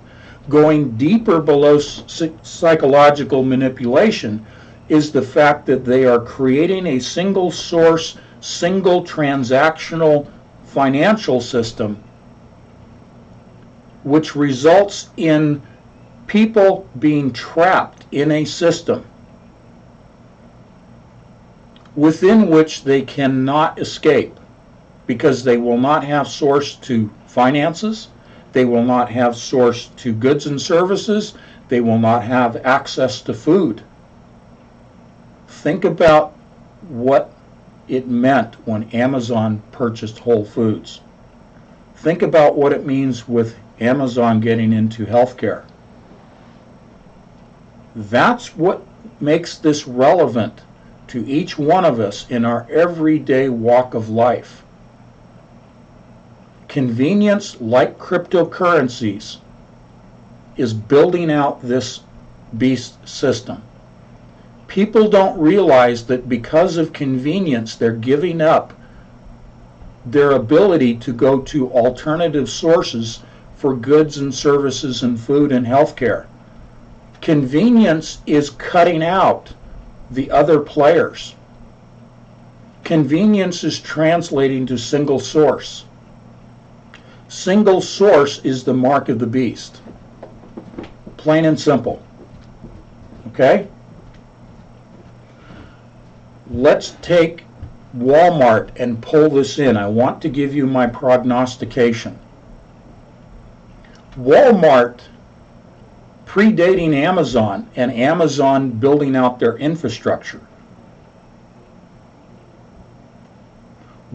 Going deeper below psychological manipulation is the fact that they are creating a single source, single transactional financial system, which results in people being trapped in a system within which they cannot escape because they will not have source to finances, they will not have source to goods and services, they will not have access to food. Think about what it meant when Amazon purchased Whole Foods. Think about what it means with Amazon getting into healthcare. That's what makes this relevant to each one of us in our everyday walk of life. Convenience, like cryptocurrencies, is building out this beast system. People don't realize that because of convenience, they're giving up their ability to go to alternative sources for goods and services and food and healthcare. Convenience is cutting out the other players. Convenience is translating to single source. Single source is the mark of the beast. Plain and simple. Okay? Let's take Walmart and pull this in. I want to give you my prognostication. Walmart, predating Amazon, and Amazon building out their infrastructure.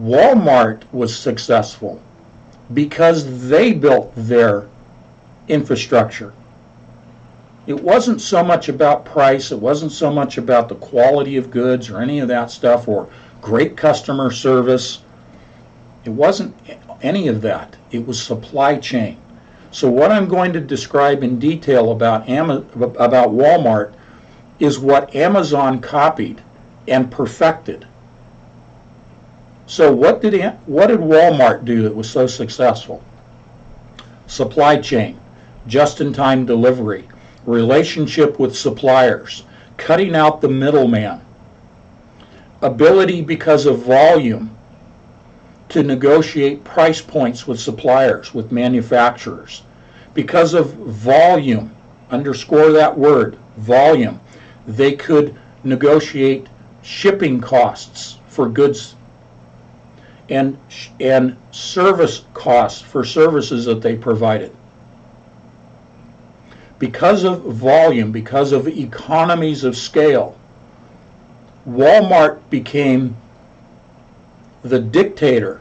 Walmart was successful because they built their infrastructure. It wasn't so much about price, it wasn't so much about the quality of goods or any of that stuff, or great customer service. It wasn't any of that. It was supply chain. So what I'm going to describe in detail about Walmart is what Amazon copied and perfected. So what did Walmart do that was so successful? Supply chain, just-in-time delivery, relationship with suppliers, cutting out the middleman, ability because of volume to negotiate price points with suppliers, with manufacturers. Because of volume, underscore that word, volume, they could negotiate shipping costs for goods and service costs for services that they provided. Because of volume, because of economies of scale, Walmart became the dictator.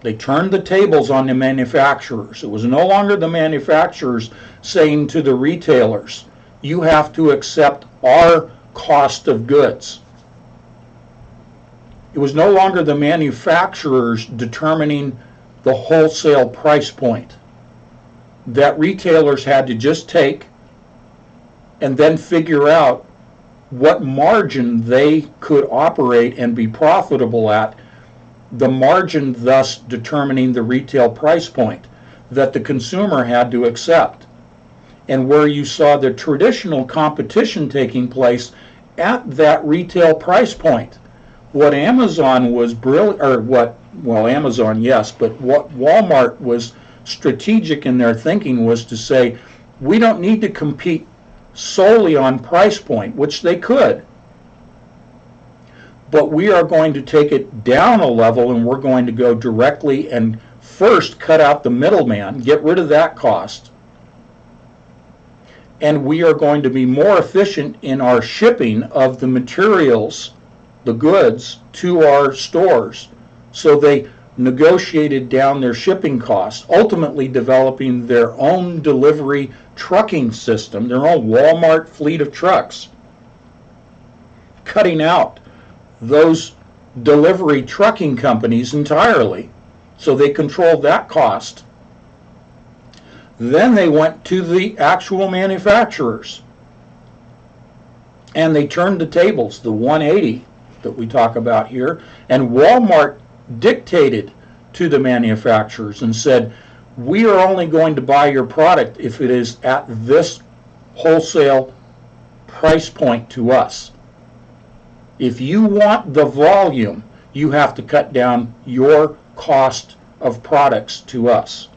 They turned the tables on the manufacturers. It was no longer the manufacturers saying to the retailers, you have to accept our cost of goods. It was no longer the manufacturers determining the wholesale price point that retailers had to just take and then figure out what margin they could operate and be profitable at, the margin thus determining the retail price point that the consumer had to accept. And where you saw the traditional competition taking place at that retail price point. What Amazon was brilliant, Amazon, yes, but what Walmart was strategic in their thinking was to say, we don't need to compete solely on price point, which they could, but we are going to take it down a level and we're going to go directly and first cut out the middleman, get rid of that cost, and we are going to be more efficient in our shipping of the materials, the goods, to our stores. So they negotiated down their shipping costs, ultimately developing their own delivery trucking system, their own Walmart fleet of trucks, cutting out those delivery trucking companies entirely, so they controlled that cost. Then they went to the actual manufacturers and they turned the tables, the 180 that we talk about here, and Walmart dictated to the manufacturers and said, we are only going to buy your product if it is at this wholesale price point to us. If you want the volume, you have to cut down your cost of products to us.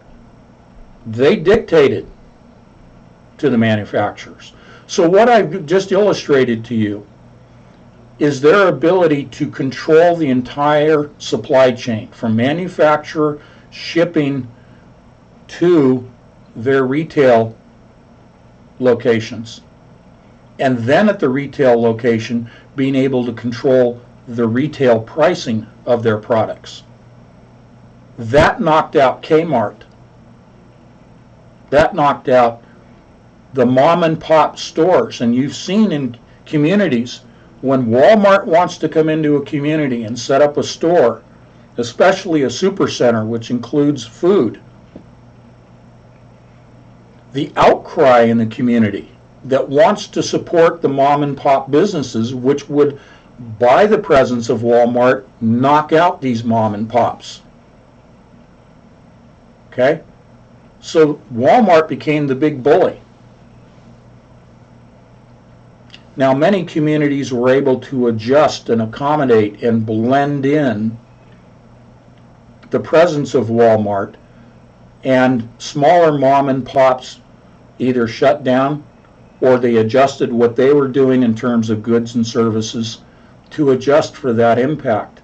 They dictated to the manufacturers. So what I've just illustrated to you is their ability to control the entire supply chain from manufacturer, shipping, to their retail locations. And then at the retail location, being able to control the retail pricing of their products. That knocked out Kmart. That knocked out the mom and pop stores. And you've seen in communities, when Walmart wants to come into a community and set up a store, especially a super center, which includes food, the outcry in the community that wants to support the mom and pop businesses, which would, by the presence of Walmart, knock out these mom and pops. Okay? So Walmart became the big bully. Now, many communities were able to adjust and accommodate and blend in the presence of Walmart, and smaller mom and pops either shut down or they adjusted what they were doing in terms of goods and services to adjust for that impact.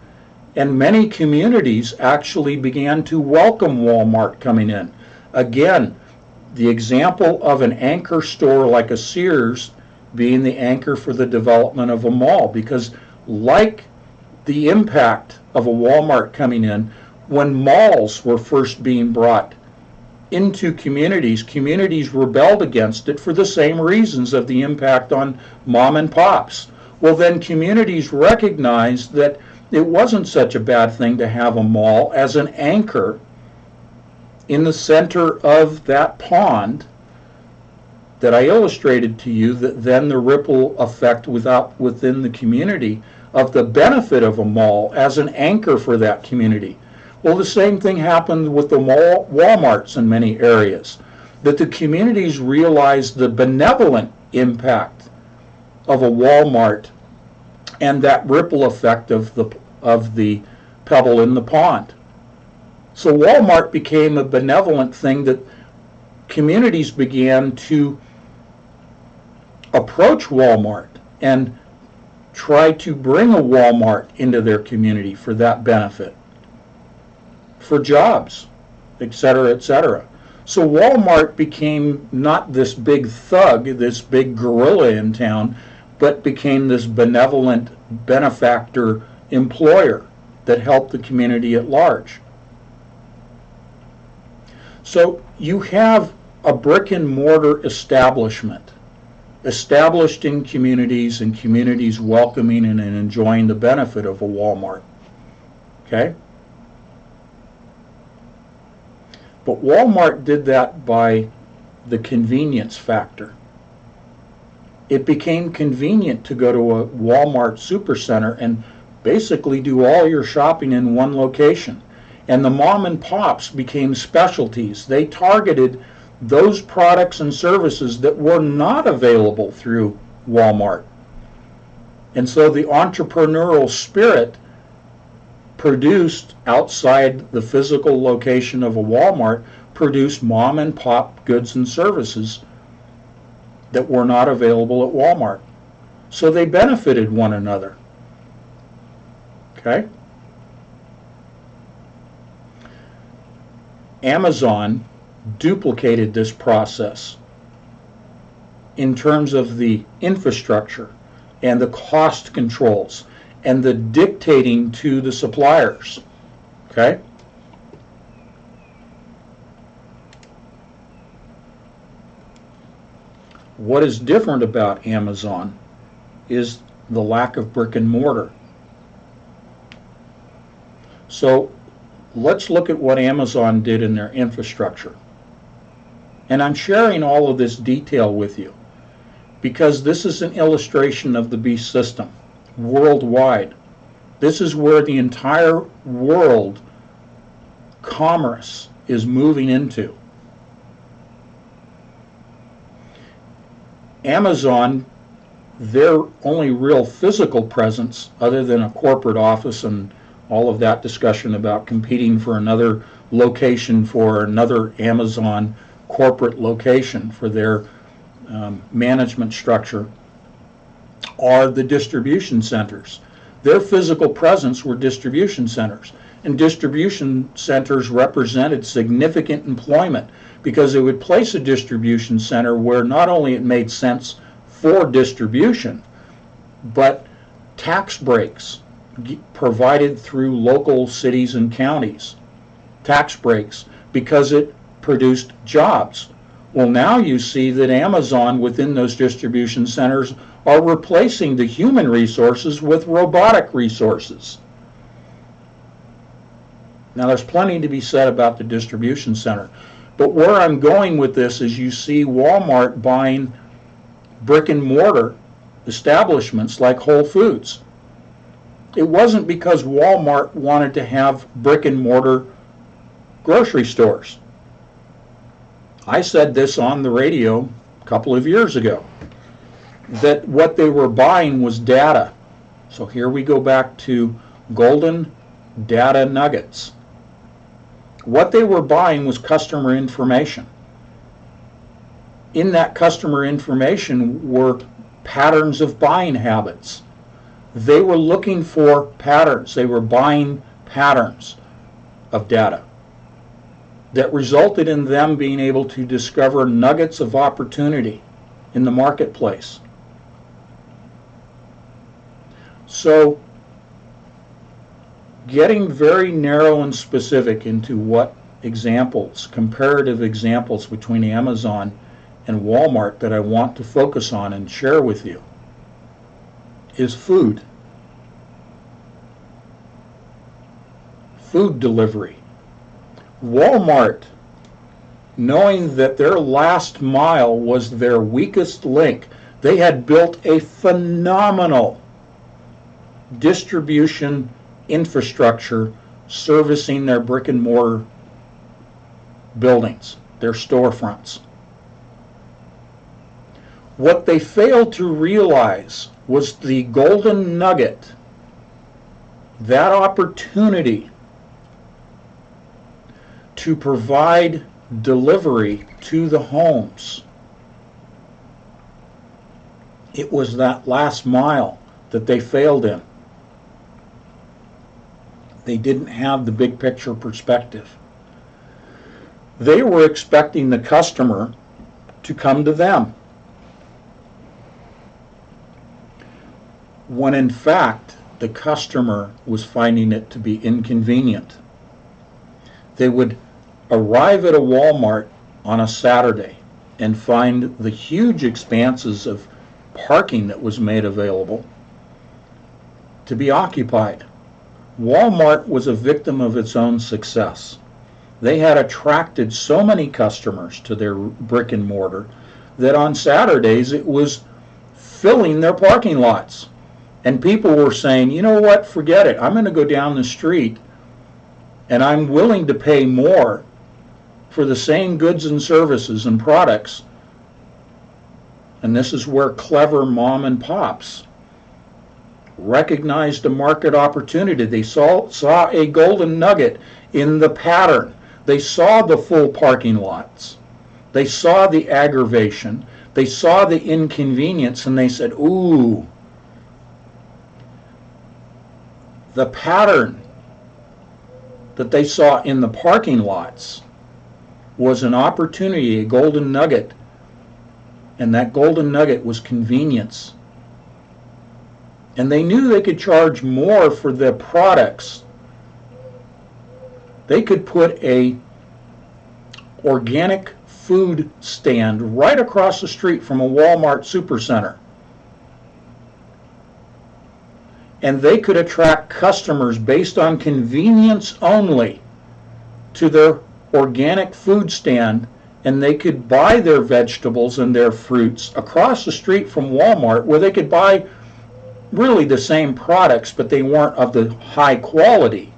And many communities actually began to welcome Walmart coming in. Again, the example of an anchor store like a Sears being the anchor for the development of a mall, because like the impact of a Walmart coming in, when malls were first being brought into communities, communities rebelled against it for the same reasons of the impact on mom and pops. Well, then communities recognized that it wasn't such a bad thing to have a mall as an anchor in the center of that pond that I illustrated to you, that then the ripple effect within the community of the benefit of a mall as an anchor for that community. Well, the same thing happened with the Walmarts in many areas, that the communities realized the benevolent impact of a Walmart and that ripple effect of the pebble in the pond. So Walmart became a benevolent thing that communities began to approach Walmart and try to bring a Walmart into their community for that benefit, for jobs, etc., etc. So Walmart became not this big thug, this big gorilla in town, but became this benevolent benefactor employer that helped the community at large. So you have a brick and mortar establishment established in communities, and communities welcoming and enjoying the benefit of a Walmart. Okay? But Walmart did that by the convenience factor. It became convenient to go to a Walmart supercenter and basically do all your shopping in one location. And the mom and pops became specialties. They targeted those products and services that were not available through Walmart. And so the entrepreneurial spirit produced, outside the physical location of a Walmart, produced mom and pop goods and services that were not available at Walmart. So they benefited one another. Okay? Amazon duplicated this process in terms of the infrastructure and the cost controls and the dictating to the suppliers. Okay? What is different about Amazon is the lack of brick and mortar. So let's look at what Amazon did in their infrastructure. And I'm sharing all of this detail with you because this is an illustration of the beast system worldwide. This is where the entire world commerce is moving into. Amazon, their only real physical presence, other than a corporate office and all of that discussion about competing for another location for another Amazon corporate location for their management structure are the distribution centers. Their physical presence were distribution centers, and distribution centers represented significant employment because it would place a distribution center where not only it made sense for distribution, but tax breaks provided through local cities and counties, tax breaks because it produced jobs. Well, now you see that Amazon within those distribution centers are replacing the human resources with robotic resources. Now, there's plenty to be said about the distribution center, but where I'm going with this is you see Walmart buying brick and mortar establishments like Whole Foods. It wasn't because Walmart wanted to have brick and mortar grocery stores. I said this on the radio a couple of years ago, that what they were buying was data. So here we go back to golden data nuggets. What they were buying was customer information. In that customer information were patterns of buying habits. They were looking for patterns. They were buying patterns of data that resulted in them being able to discover nuggets of opportunity in the marketplace. So, getting very narrow and specific into what examples, comparative examples between Amazon and Walmart that I want to focus on and share with you is food. Food delivery. Walmart, knowing that their last mile was their weakest link, they had built a phenomenal distribution infrastructure servicing their brick and mortar buildings, their storefronts. What they failed to realize was the golden nugget, that opportunity to provide delivery to the homes. It was that last mile that they failed in. They didn't have the big picture perspective. They were expecting the customer to come to them, when in fact the customer was finding it to be inconvenient. They would arrive at a Walmart on a Saturday and find the huge expanses of parking that was made available to be occupied. Walmart was a victim of its own success. They had attracted so many customers to their brick and mortar that on Saturdays it was filling their parking lots. And people were saying, you know what, forget it. I'm going to go down the street and I'm willing to pay more for the same goods and services and products. And this is where clever mom and pops recognized a market opportunity. They saw a golden nugget in the pattern. They saw the full parking lots. They saw the aggravation. They saw the inconvenience, and they said, ooh, the pattern that they saw in the parking lots was an opportunity, a golden nugget, and that golden nugget was convenience. And they knew they could charge more for their products. They could put a organic food stand right across the street from a Walmart supercenter. And they could attract customers based on convenience only to their organic food stand, and they could buy their vegetables and their fruits across the street from Walmart, where they could buy really the same products, but they weren't of the high quality,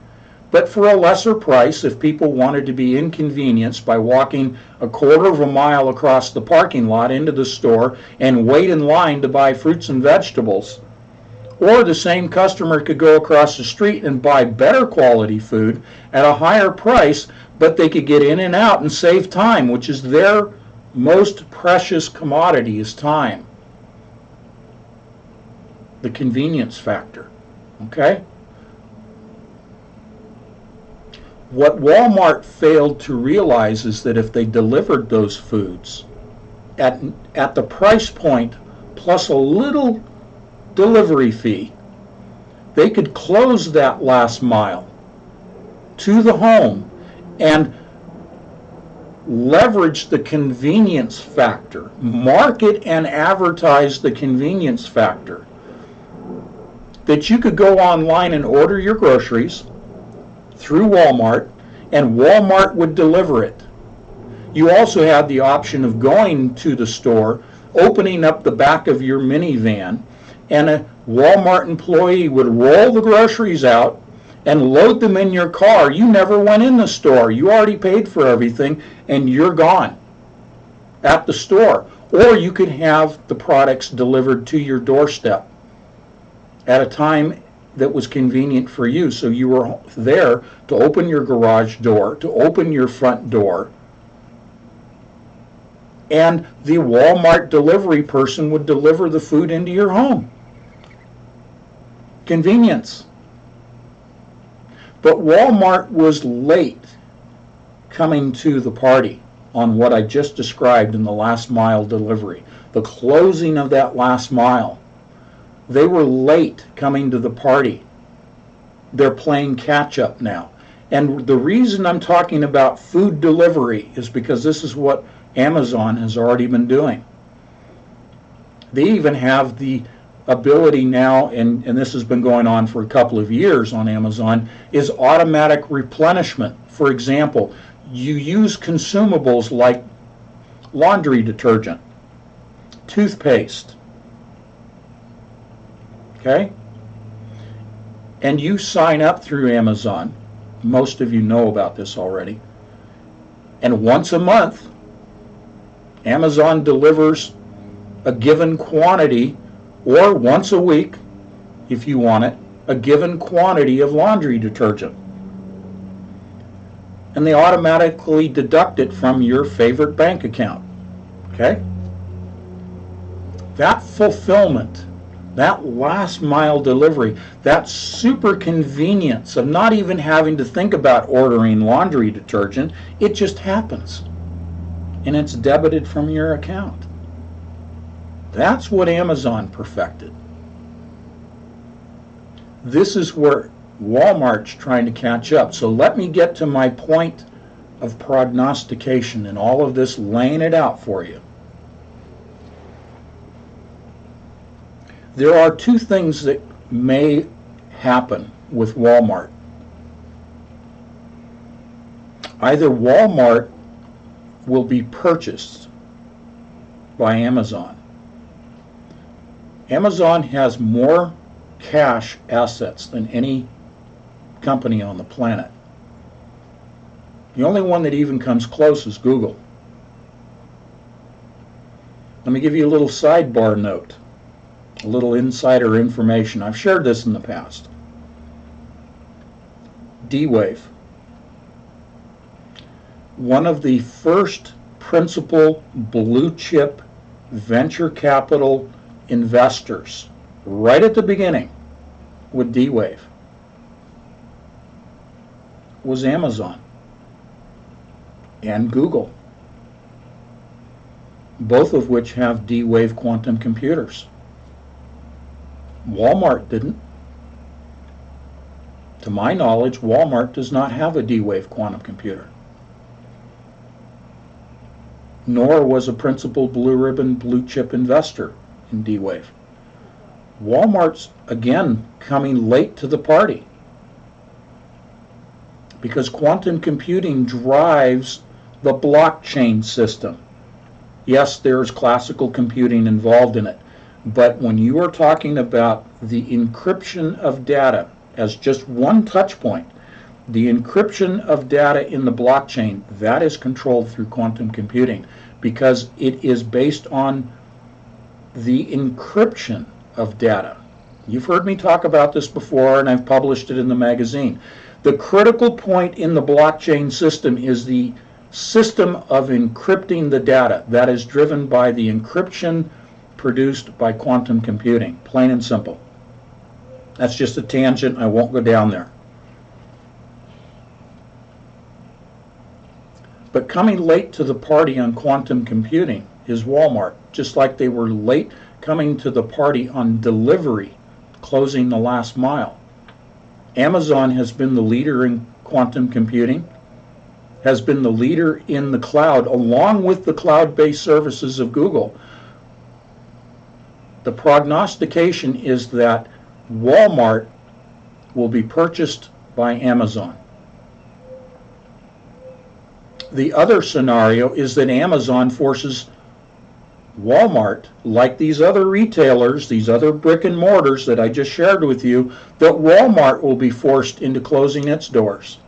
but for a lesser price if people wanted to be inconvenienced by walking a quarter of a mile across the parking lot into the store and wait in line to buy fruits and vegetables. Or the same customer could go across the street and buy better quality food at a higher price, but they could get in and out and save time, which is their most precious commodity is time. The convenience factor. Okay? What Walmart failed to realize is that if they delivered those foods at the price point plus a little delivery fee, they could close that last mile to the home and leverage the convenience factor, market and advertise the convenience factor, that you could go online and order your groceries through Walmart, and Walmart would deliver it. You also had the option of going to the store, opening up the back of your minivan, and a Walmart employee would roll the groceries out and load them in your car. You never went in the store. You already paid for everything, and you're gone at the store. Or you could have the products delivered to your doorstep at a time that was convenient for you. So you were there to open your garage door, to open your front door, and the Walmart delivery person would deliver the food into your home. Convenience. But Walmart was late coming to the party on what I just described in the last mile delivery, the closing of that last mile. They were late coming to the party. They're playing catch up now. And the reason I'm talking about food delivery is because this is what Amazon has already been doing. They even have the ability now, and this has been going on for a couple of years on Amazon, is automatic replenishment. For example, you use consumables like laundry detergent, toothpaste, okay? And you sign up through Amazon. Most of you know about this already. And once a month, Amazon delivers a given quantity, or once a week, if you want it, a given quantity of laundry detergent. And they automatically deduct it from your favorite bank account. Okay? That fulfillment, that last mile delivery, that super convenience of not even having to think about ordering laundry detergent, it just happens. And it's debited from your account. That's what Amazon perfected. This is where Walmart's trying to catch up. So let me get to my point of prognostication and all of this, laying it out for you. There are two things that may happen with Walmart. Either Walmart will be purchased by Amazon. Amazon has more cash assets than any company on the planet. The only one that even comes close is Google. Let me give you a little sidebar note, a little insider information. I've shared this in the past. D-Wave. One of the first principal blue chip venture capital investors right at the beginning with D-Wave was Amazon and Google, both of which have D-Wave quantum computers. Walmart didn't. To my knowledge, Walmart does not have a D-Wave quantum computer, nor was a principal blue ribbon blue chip investor in D-Wave. Walmart's, again, coming late to the party because quantum computing drives the blockchain system. Yes, there's classical computing involved in it, but when you are talking about the encryption of data as just one touch point, the encryption of data in the blockchain, that is controlled through quantum computing because it is based on the encryption of data. You've heard me talk about this before, and I've published it in the magazine. The critical point in the blockchain system is the system of encrypting the data that is driven by the encryption produced by quantum computing, plain and simple. That's just a tangent. I won't go down there. But coming late to the party on quantum computing is Walmart, just like they were late coming to the party on delivery, closing the last mile. Amazon has been the leader in quantum computing, has been the leader in the cloud, along with the cloud-based services of Google. The prognostication is that Walmart will be purchased by Amazon. The other scenario is that Amazon forces Walmart, like these other retailers, these other brick and mortars that I just shared with you, that Walmart will be forced into closing its doors.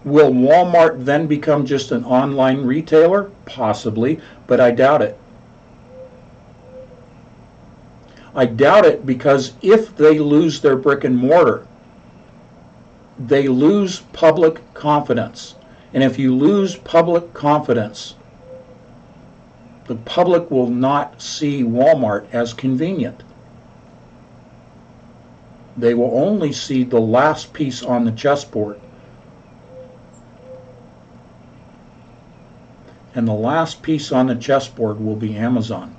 Will Walmart then become just an online retailer? Possibly, but I doubt it. I doubt it because if they lose their brick and mortar, they lose public confidence. And if you lose public confidence, the public will not see Walmart as convenient. They will only see the last piece on the chessboard. And the last piece on the chessboard will be Amazon.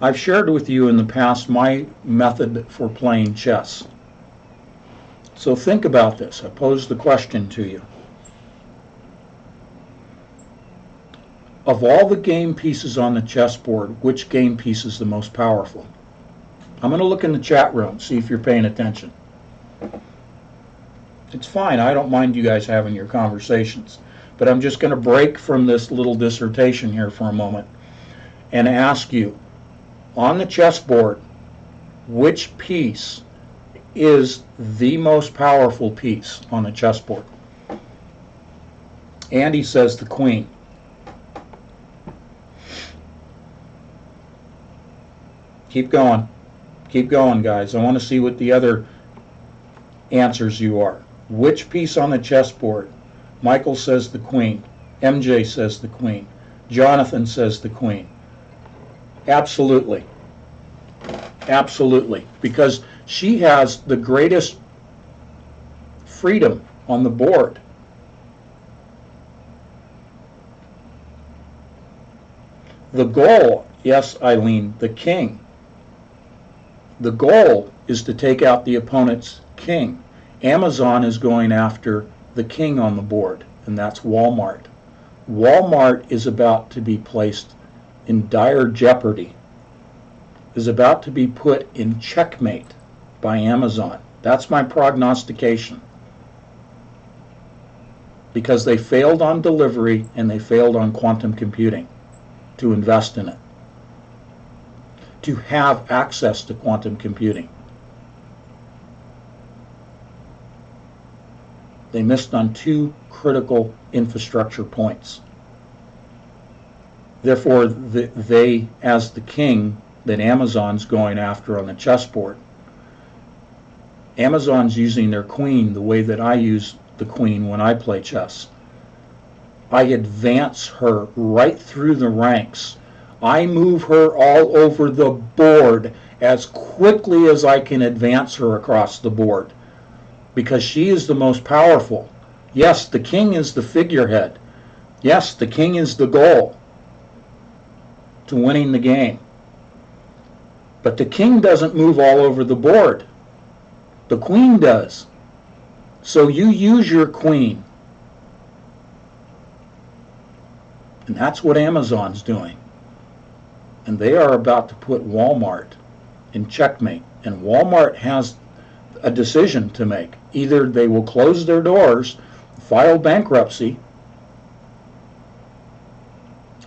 I've shared with you in the past my method for playing chess. So think about this. I pose the question to you. Of all the game pieces on the chessboard, which game piece is the most powerful? I'm going to look in the chat room, see if you're paying attention. It's fine. I don't mind you guys having your conversations. But I'm just going to break from this little dissertation here for a moment and ask you, on the chessboard, which piece is the most powerful piece on the chessboard? Andy says the queen. Keep going. Keep going, guys. I want to see what the other answers you are. Which piece on the chessboard? Michael says the queen. MJ says the queen. Jonathan says the queen. Absolutely. Absolutely. Because she has the greatest freedom on the board. The goal, yes, Eileen, the king. The goal is to take out the opponent's king. Amazon is going after the king on the board, and that's Walmart. Walmart is about to be placed in dire jeopardy, is about to be put in checkmate by Amazon. That's my prognostication. Because they failed on delivery and they failed on quantum computing to invest in it, to have access to quantum computing. They missed on two critical infrastructure points. Therefore, they, as the king that Amazon's going after on the chessboard, Amazon's using their queen the way that I use the queen when I play chess. I advance her right through the ranks. I move her all over the board as quickly as I can advance her across the board, because she is the most powerful. Yes, the king is the figurehead. Yes, the king is the goal to winning the game. But the king doesn't move all over the board. The queen does. So you use your queen. And that's what Amazon's doing. And they are about to put Walmart in checkmate. And Walmart has a decision to make. Either they will close their doors, file bankruptcy,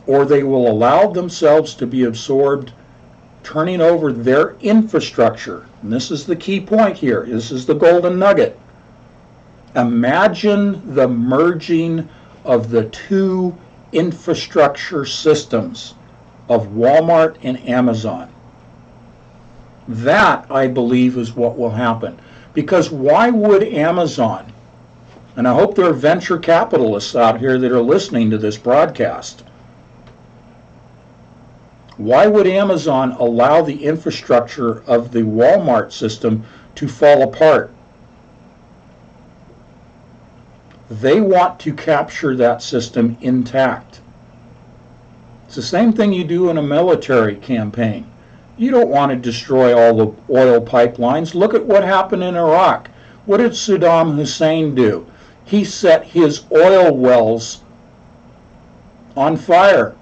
or they will allow themselves to be absorbed, turning over their infrastructure. And this is the key point here. This is the golden nugget. Imagine the merging of the two infrastructure systems of Walmart and Amazon. That, I believe, is what will happen. Because why would Amazon And I hope there are venture capitalists out here that are listening to this broadcast. Why would Amazon allow the infrastructure of the Walmart system to fall apart? They want to capture that system intact. It's the same thing you do in a military campaign. You don't want to destroy all the oil pipelines. Look at what happened in Iraq. What did Saddam Hussein do? He set his oil wells on fire.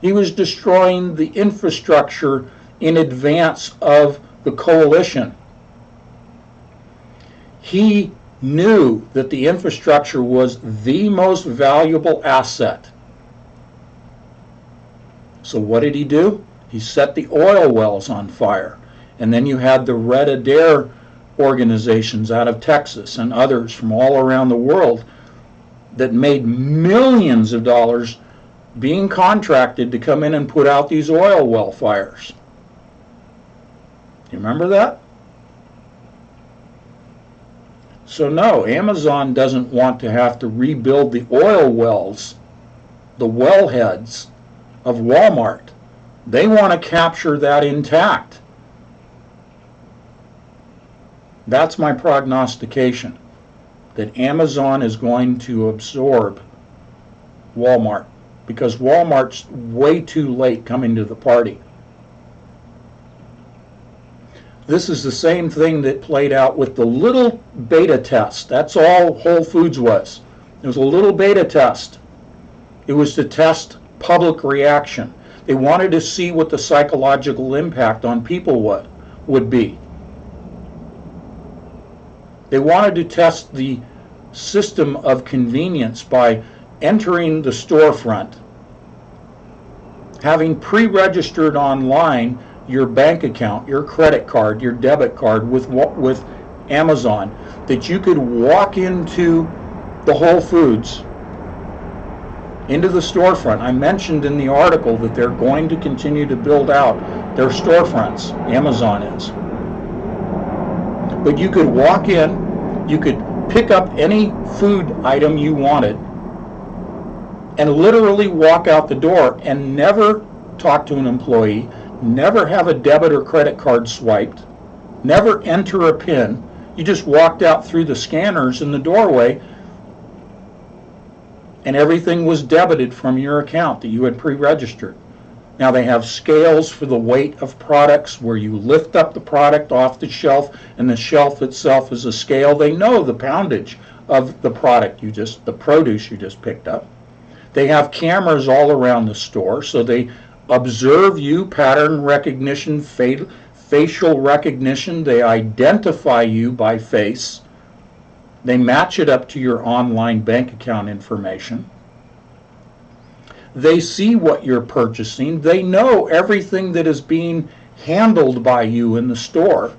He was destroying the infrastructure in advance of the coalition. He knew that the infrastructure was the most valuable asset. So what did he do? He set the oil wells on fire. And then you had the Red Adair organizations out of Texas and others from all around the world that made millions of dollars being contracted to come in and put out these oil well fires. You remember that? So no, Amazon doesn't want to have to rebuild the oil wells, the wellheads of Walmart. They want to capture that intact. That's my prognostication, that Amazon is going to absorb Walmart, because Walmart's way too late coming to the party. This is the same thing that played out with the little beta test. That's all Whole Foods was. It was a little beta test. It was to test public reaction. They wanted to see what the psychological impact on people would be. They wanted to test the system of convenience by entering the storefront, having pre-registered online your bank account, your credit card, your debit card with Amazon, that you could walk into the Whole Foods, into the storefront. I mentioned in the article that they're going to continue to build out their storefronts. Amazon is. But you could walk in, you could pick up any food item you wanted, and literally walk out the door and never talk to an employee, never have a debit or credit card swiped, never enter a PIN. You just walked out through the scanners in the doorway, and everything was debited from your account that you had pre-registered. Now they have scales for the weight of products where you lift up the product off the shelf, and the shelf itself is a scale. They know the poundage of the product the produce you just picked up. They have cameras all around the store, so they observe you, pattern recognition, facial recognition. They identify you by face. They match it up to your online bank account information. They see what you're purchasing. They know everything that is being handled by you in the store.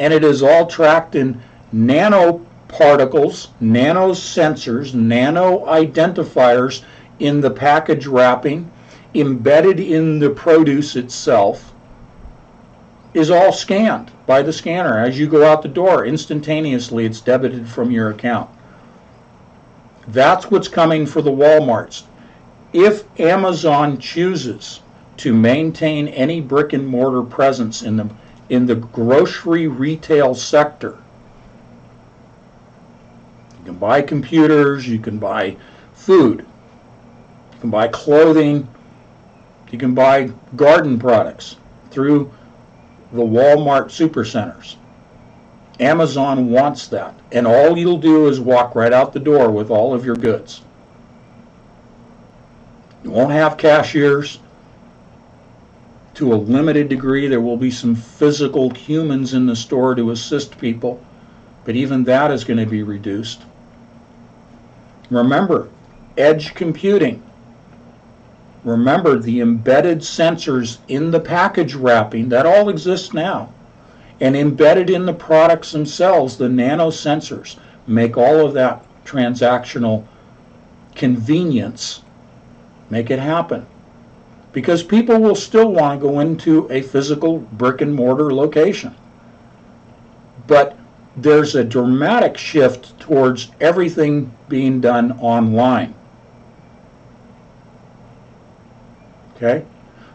And it is all tracked in nanoparticles, nanosensors, nano identifiers in the package wrapping, embedded in the produce itself, is all scanned by the scanner. As you go out the door, instantaneously it's debited from your account. That's what's coming for the Walmarts. If Amazon chooses to maintain any brick and mortar presence in the grocery retail sector, you can buy computers, you can buy food, you can buy clothing, you can buy garden products through the Walmart supercenters. Amazon wants that, and all you'll do is walk right out the door with all of your goods. You won't have cashiers. To a limited degree, there will be some physical humans in the store to assist people, but even that is going to be reduced. Remember, edge computing. Remember, the embedded sensors in the package wrapping, that all exists now. And embedded in the products themselves, the nanosensors, make all of that transactional convenience, make it happen. Because people will still want to go into a physical brick and mortar location. But there's a dramatic shift towards everything being done online. Okay?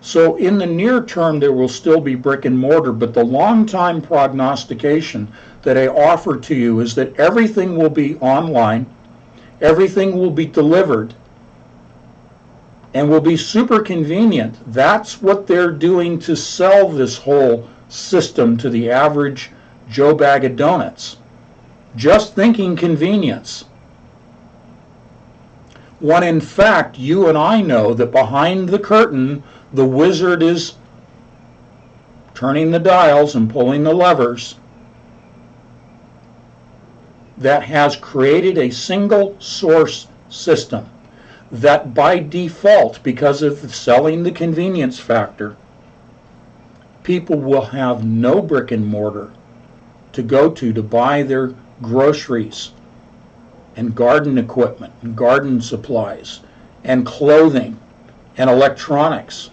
So in the near term, there will still be brick and mortar, but the long-time prognostication that I offer to you is that everything will be online, everything will be delivered, and will be super convenient. That's what they're doing to sell this whole system to the average Joe Bag of Donuts. Just thinking convenience. When in fact, you and I know that behind the curtain, the wizard is turning the dials and pulling the levers that has created a single source system that by default, because of selling the convenience factor, people will have no brick and mortar to go to buy their groceries and garden equipment and garden supplies and clothing and electronics,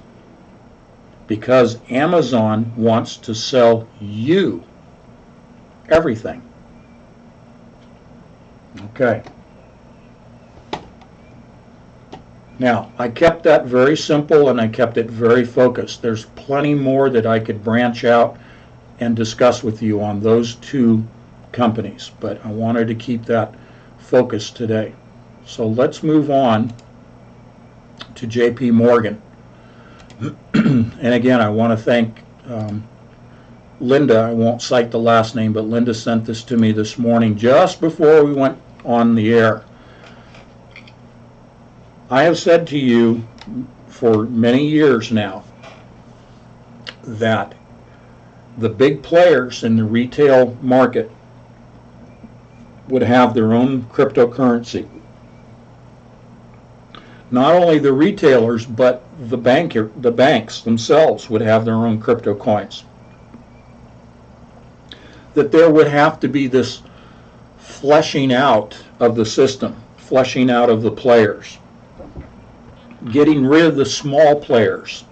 because Amazon wants to sell you everything. Okay. Now, I kept that very simple and I kept it very focused. There's plenty more that I could branch out and discuss with you on those two companies, but I wanted to keep that focused today. So let's move on to JP Morgan. And again, I want to thank Linda. I won't cite the last name, but Linda sent this to me this morning just before we went on the air. I have said to you for many years now that the big players in the retail market would have their own cryptocurrency. Not only the retailers, but the banks themselves would have their own crypto coins. That there would have to be this fleshing out of the system, fleshing out of the players, getting rid of the small players,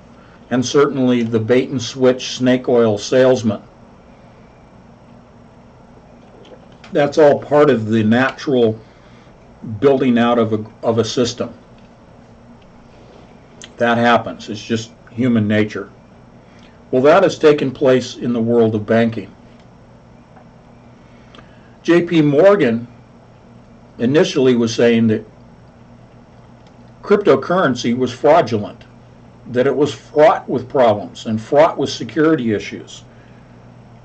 and certainly the bait and switch snake oil salesmen. That's all part of the natural building out of a system. That happens. It's just human nature. Well, that has taken place in the world of banking. JP Morgan initially was saying that cryptocurrency was fraudulent, that it was fraught with problems and fraught with security issues.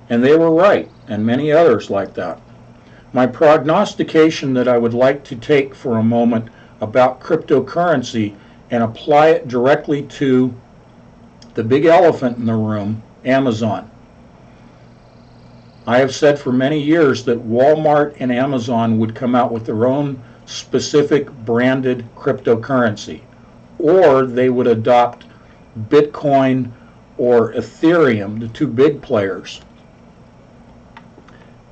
And they were right, and many others like that. My prognostication that I would like to take for a moment about cryptocurrency and apply it directly to the big elephant in the room, Amazon. I have said for many years that Walmart and Amazon would come out with their own specific branded cryptocurrency, or they would adopt Bitcoin or Ethereum, the two big players,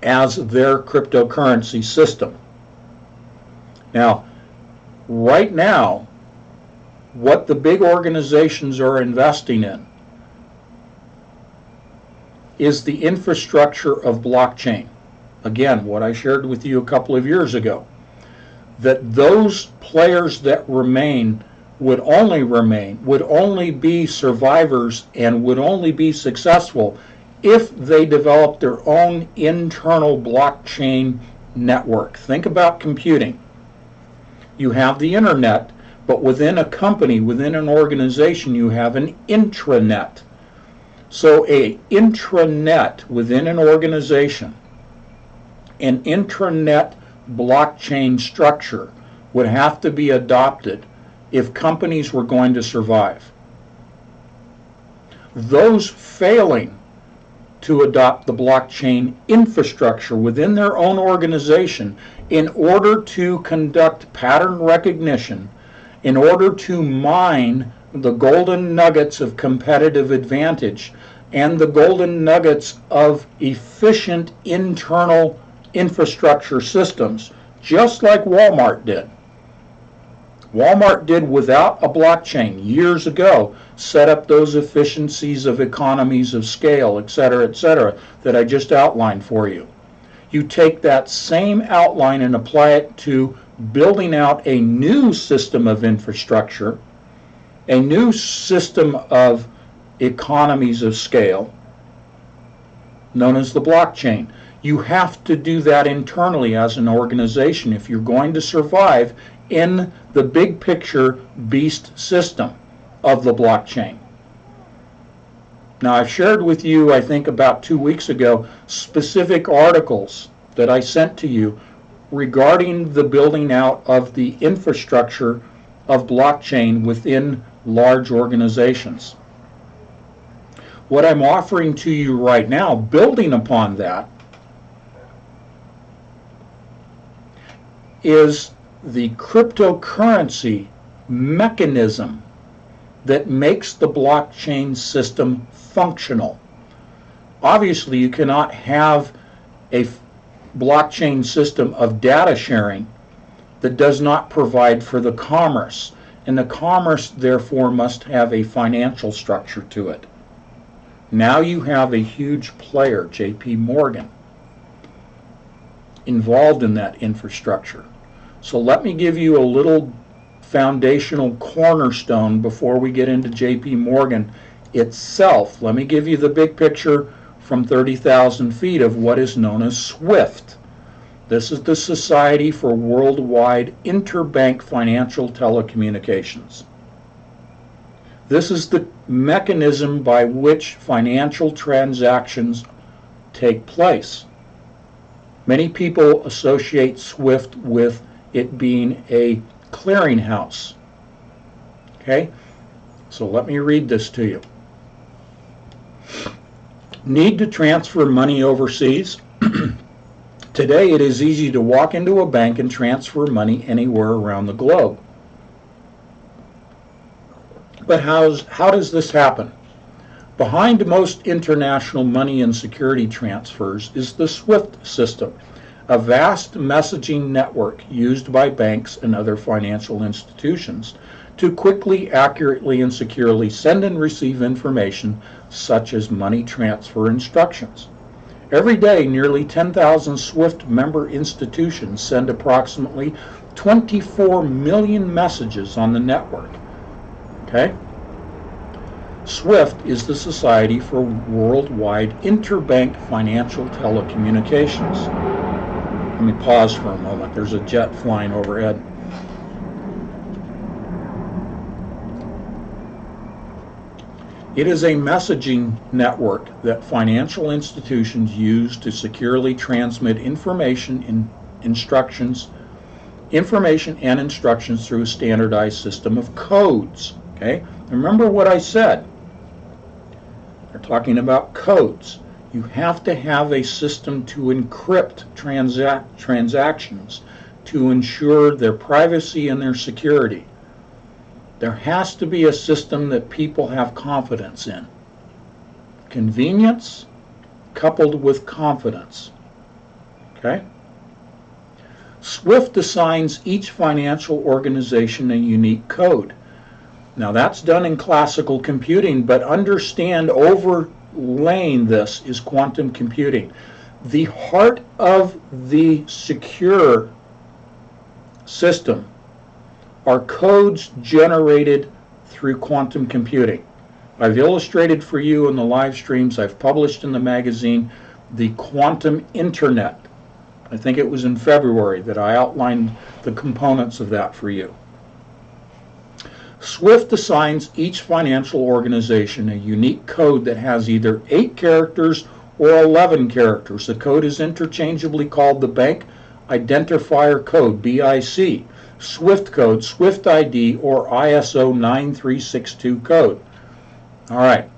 as their cryptocurrency system. Now, right now, what the big organizations are investing in is the infrastructure of blockchain. Again, what I shared with you a couple of years ago, that those players that remain would only be survivors and would only be successful if they develop their own internal blockchain network. Think about computing. You have the internet, but within a company, within an organization, you have an intranet. So an intranet within an organization, an intranet blockchain structure would have to be adopted if companies were going to survive. Those failing to adopt the blockchain infrastructure within their own organization in order to conduct pattern recognition, in order to mine the golden nuggets of competitive advantage and the golden nuggets of efficient internal infrastructure systems, just like Walmart did. Walmart did without a blockchain years ago, set up those efficiencies of economies of scale, et cetera, that I just outlined for you. You take that same outline and apply it to building out a new system of infrastructure, a new system of economies of scale, known as the blockchain. You have to do that internally as an organization if you're going to survive in the big picture beast system of the blockchain. Now, I've shared with you, I think about 2 weeks ago, specific articles that I sent to you regarding the building out of the infrastructure of blockchain within large organizations. What I'm offering to you right now, building upon that, is the cryptocurrency mechanism that makes the blockchain system functional. Obviously, you cannot have a blockchain system of data sharing that does not provide for the commerce, and the commerce therefore must have a financial structure to it. Now you have a huge player, JP Morgan, involved in that infrastructure. So let me give you a little foundational cornerstone before we get into JP Morgan itself. Let me give you the big picture from 30,000 feet of what is known as SWIFT. This is the Society for Worldwide Interbank Financial Telecommunications. This is the mechanism by which financial transactions take place. Many people associate SWIFT with it being a clearinghouse. Okay? So let me read this to you. Need to transfer money overseas? Today it is easy to walk into a bank and transfer money anywhere around the globe. But how does this happen? Behind most international money and security transfers is the SWIFT system, a vast messaging network used by banks and other financial institutions to quickly, accurately, and securely send and receive information such as money transfer instructions. Every day, nearly 10,000 SWIFT member institutions send approximately 24 million messages on the network. Okay? SWIFT is the Society for Worldwide Interbank Financial Telecommunications. Let me pause for a moment. There's a jet flying overhead. It is a messaging network that financial institutions use to securely transmit information and instructions through a standardized system of codes. Okay? Remember what I said. They're talking about codes. You have to have a system to encrypt transactions to ensure their privacy and their security. There has to be a system that people have confidence in. Convenience coupled with confidence. Okay? SWIFT assigns each financial organization a unique code. Now that's done in classical computing, but understand overlaying this is quantum computing. The heart of the secure system are codes generated through quantum computing. I've illustrated for you in the live streams I've published in the magazine the quantum internet. I think it was in February that I outlined the components of that for you. SWIFT assigns each financial organization a unique code that has either 8 characters or 11 characters. The code is interchangeably called the Bank Identifier Code, BIC, SWIFT code, SWIFT ID, or ISO 9362 code. All right.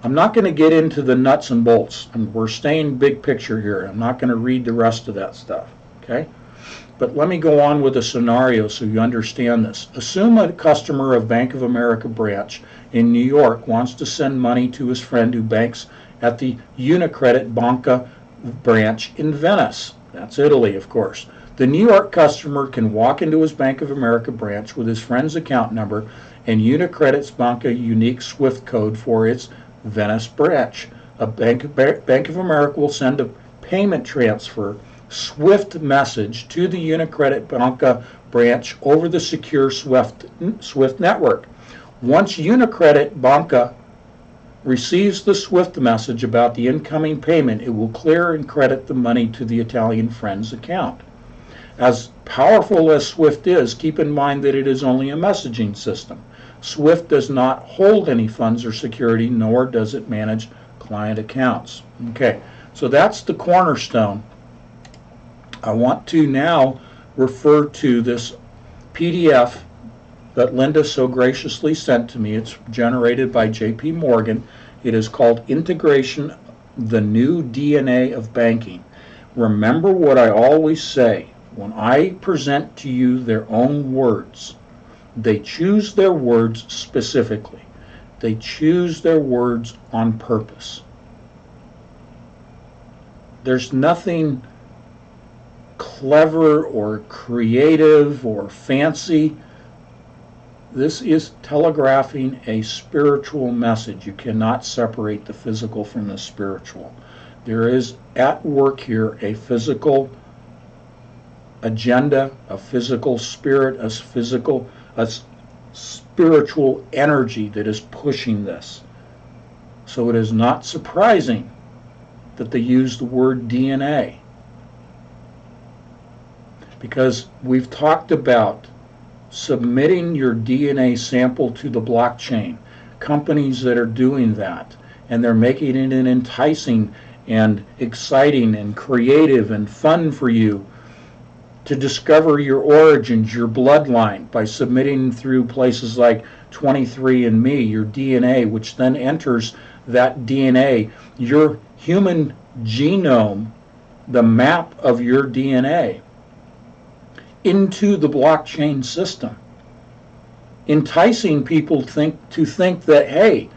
I'm not going to get into the nuts and bolts, and we're staying big picture here. I'm not going to read the rest of that stuff, okay? But let me go on with a scenario so you understand this. Assume a customer of Bank of America branch in New York wants to send money to his friend who banks at the Unicredit Banca branch in Venice. That's Italy, of course. The New York customer can walk into his Bank of America branch with his friend's account number and Unicredit's Banca unique SWIFT code for its Venice branch. Bank of America will send a payment transfer SWIFT message to the UniCredit Banca branch over the secure SWIFT network. Once UniCredit Banca receives the SWIFT message about the incoming payment, it will clear and credit the money to the Italian friend's account. As powerful as SWIFT is, keep in mind that it is only a messaging system. SWIFT does not hold any funds or security, nor does it manage client accounts. Okay, so that's the cornerstone. I want to now refer to this PDF that Linda so graciously sent to me. It's generated by J.P. Morgan. It is called Integration, the New DNA of Banking. Remember what I always say. When I present to you their own words, they choose their words specifically. They choose their words on purpose. There's nothing clever or creative or fancy. This is telegraphing a spiritual message. You cannot separate the physical from the spiritual. There is at work here a physical agenda, a physical spirit, a spiritual energy that is pushing this. So it is not surprising that they use the word DNA, because we've talked about submitting your DNA sample to the blockchain. Companies that are doing that, and they're making it enticing and exciting and creative and fun for you to discover your origins, your bloodline, by submitting through places like 23andMe, your DNA, which then enters that DNA, your human genome, the map of your DNA, into the blockchain system, enticing people to think that, hey,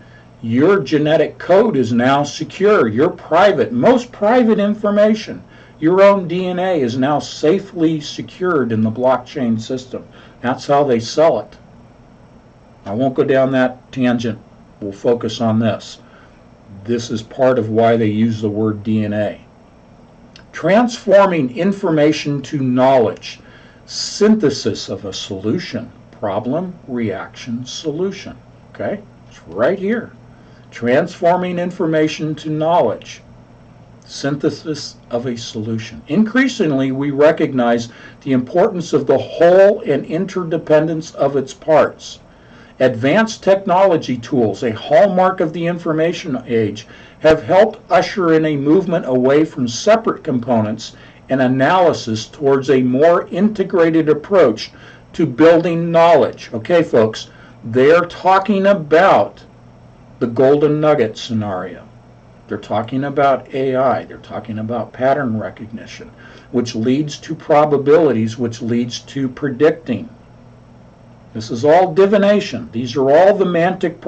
your genetic code is now secure, your private, most private information, your own DNA is now safely secured in the blockchain system. That's how they sell it. I won't go down that tangent. We'll focus on this. This is part of why they use the word DNA. Transforming information to knowledge. Synthesis of a solution. Problem, reaction, solution. Okay? It's right here. Transforming information to knowledge. Synthesis of a solution. Increasingly, we recognize the importance of the whole and interdependence of its parts. Advanced technology tools, a hallmark of the information age, have helped usher in a movement away from separate components and analysis towards a more integrated approach to building knowledge. Okay, folks, they're talking about the golden nugget scenario. They're talking about AI. They're talking about pattern recognition, which leads to probabilities, which leads to predicting. This is all divination. These are all the mantic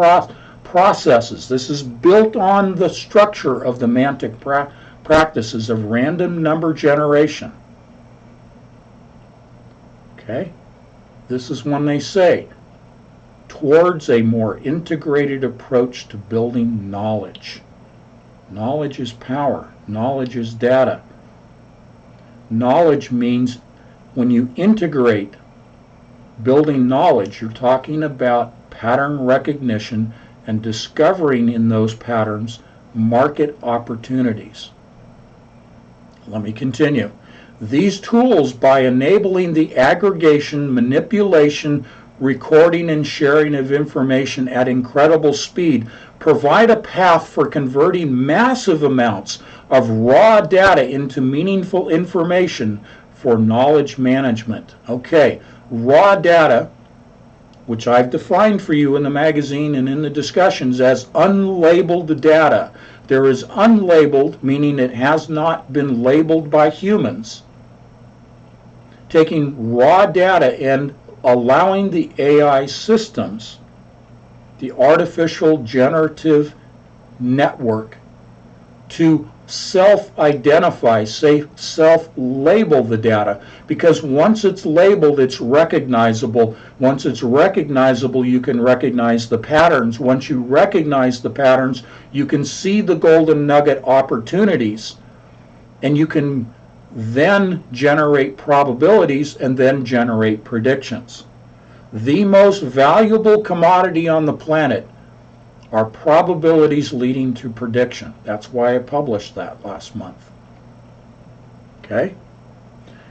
processes. This is built on the structure of the mantic practices of random number generation. Okay? This is when they say, towards a more integrated approach to building knowledge. Knowledge is power. Knowledge is data. Knowledge means when you integrate building knowledge, you're talking about pattern recognition and discovering in those patterns market opportunities. Let me continue. These tools, by enabling the aggregation, manipulation, recording, and sharing of information at incredible speed, provide a path for converting massive amounts of raw data into meaningful information for knowledge management. Okay, raw data, which I've defined for you in the magazine and in the discussions as unlabeled data. There is unlabeled, meaning it has not been labeled by humans. Taking raw data and allowing the AI systems, the artificial generative network, to self-identify, self-label the data, because once it's labeled, it's recognizable. Once it's recognizable, you can recognize the patterns. Once you recognize the patterns, you can see the golden nugget opportunities And you can then generate probabilities and then generate predictions. The most valuable commodity on the planet are probabilities leading to prediction. That's why I published that last month. Okay?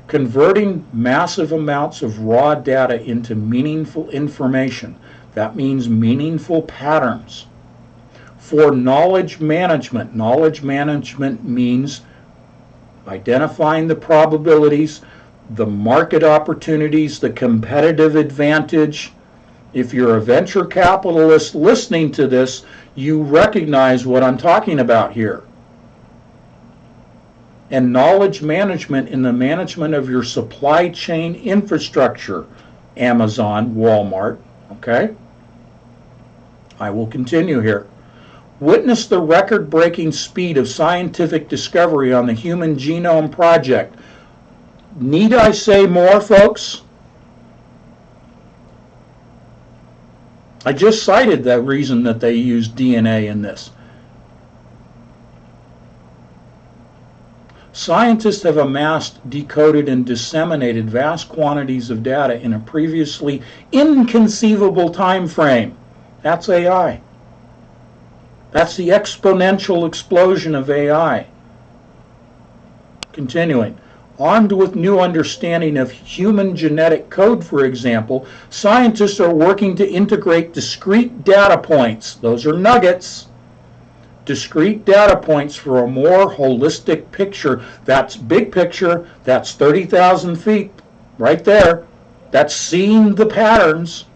Converting massive amounts of raw data into meaningful information. That means meaningful patterns. For knowledge management means identifying the probabilities, the market opportunities, the competitive advantage. If you're a venture capitalist listening to this, you recognize what I'm talking about here. And knowledge management in the management of your supply chain infrastructure, Amazon, Walmart, okay? I will continue here. Witness the record-breaking speed of scientific discovery on the Human Genome Project. Need I say more, folks? I just cited the reason that they use DNA in this. Scientists have amassed, decoded, and disseminated vast quantities of data in a previously inconceivable time frame. That's AI. That's the exponential explosion of AI. Continuing. Armed with new understanding of human genetic code, for example, scientists are working to integrate discrete data points. Those are nuggets. Discrete data points for a more holistic picture. That's big picture. That's 30,000 feet right there. That's seeing the patterns.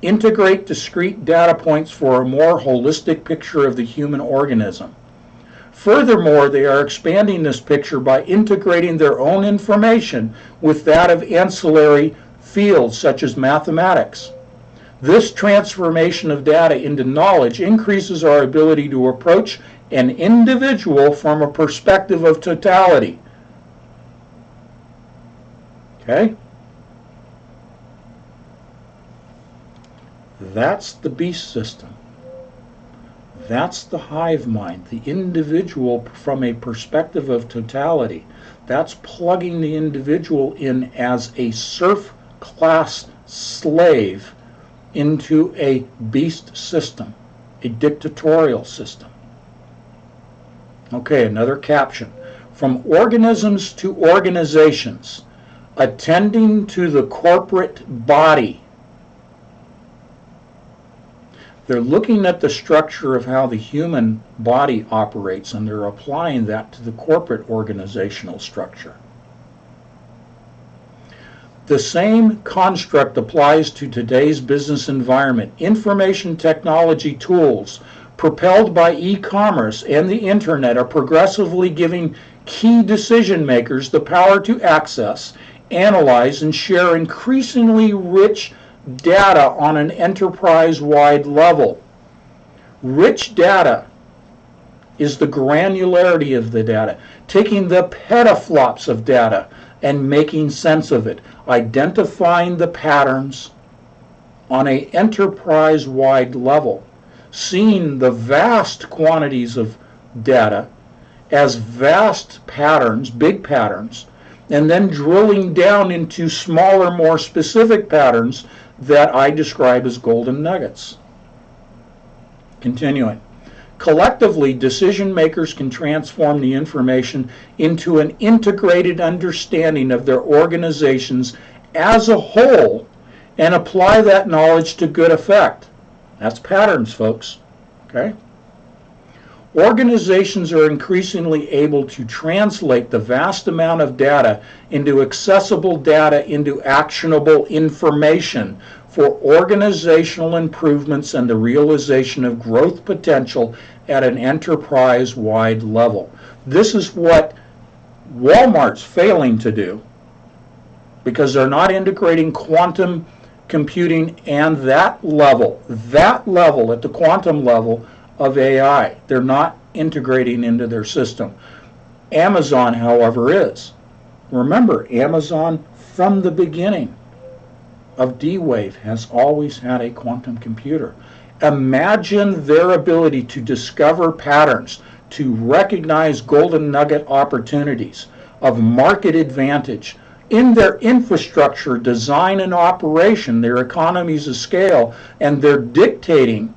Integrate discrete data points for a more holistic picture of the human organism. Furthermore, they are expanding this picture by integrating their own information with that of ancillary fields such as mathematics. This transformation of data into knowledge increases our ability to approach an individual from a perspective of totality. Okay? That's the beast system. That's the hive mind, the individual from a perspective of totality. That's plugging the individual in as a serf class slave into a beast system, a dictatorial system. Okay, another caption. From organisms to organizations, attending to the corporate body. They're looking at the structure of how the human body operates, and they're applying that to the corporate organizational structure. The same construct applies to today's business environment. Information technology tools propelled by e-commerce and the internet are progressively giving key decision makers the power to access, analyze, and share increasingly rich data on an enterprise-wide level. Rich data is the granularity of the data, taking the petaflops of data and making sense of it, identifying the patterns on an enterprise-wide level, seeing the vast quantities of data as vast patterns, big patterns, and then drilling down into smaller, more specific patterns that I describe as golden nuggets. Continuing. Collectively, decision makers can transform the information into an integrated understanding of their organizations as a whole and apply that knowledge to good effect. That's patterns, folks. Okay? Organizations are increasingly able to translate the vast amount of data into accessible data into actionable information for organizational improvements and the realization of growth potential at an enterprise-wide level. This is what Walmart's failing to do because they're not integrating quantum computing and that level at the quantum level of AI. They're not integrating into their system. Amazon, however, is. Remember, Amazon from the beginning of D-Wave has always had a quantum computer. Imagine their ability to discover patterns, to recognize golden nugget opportunities of market advantage in their infrastructure, design, and operation, their economies of scale, and they're dictating,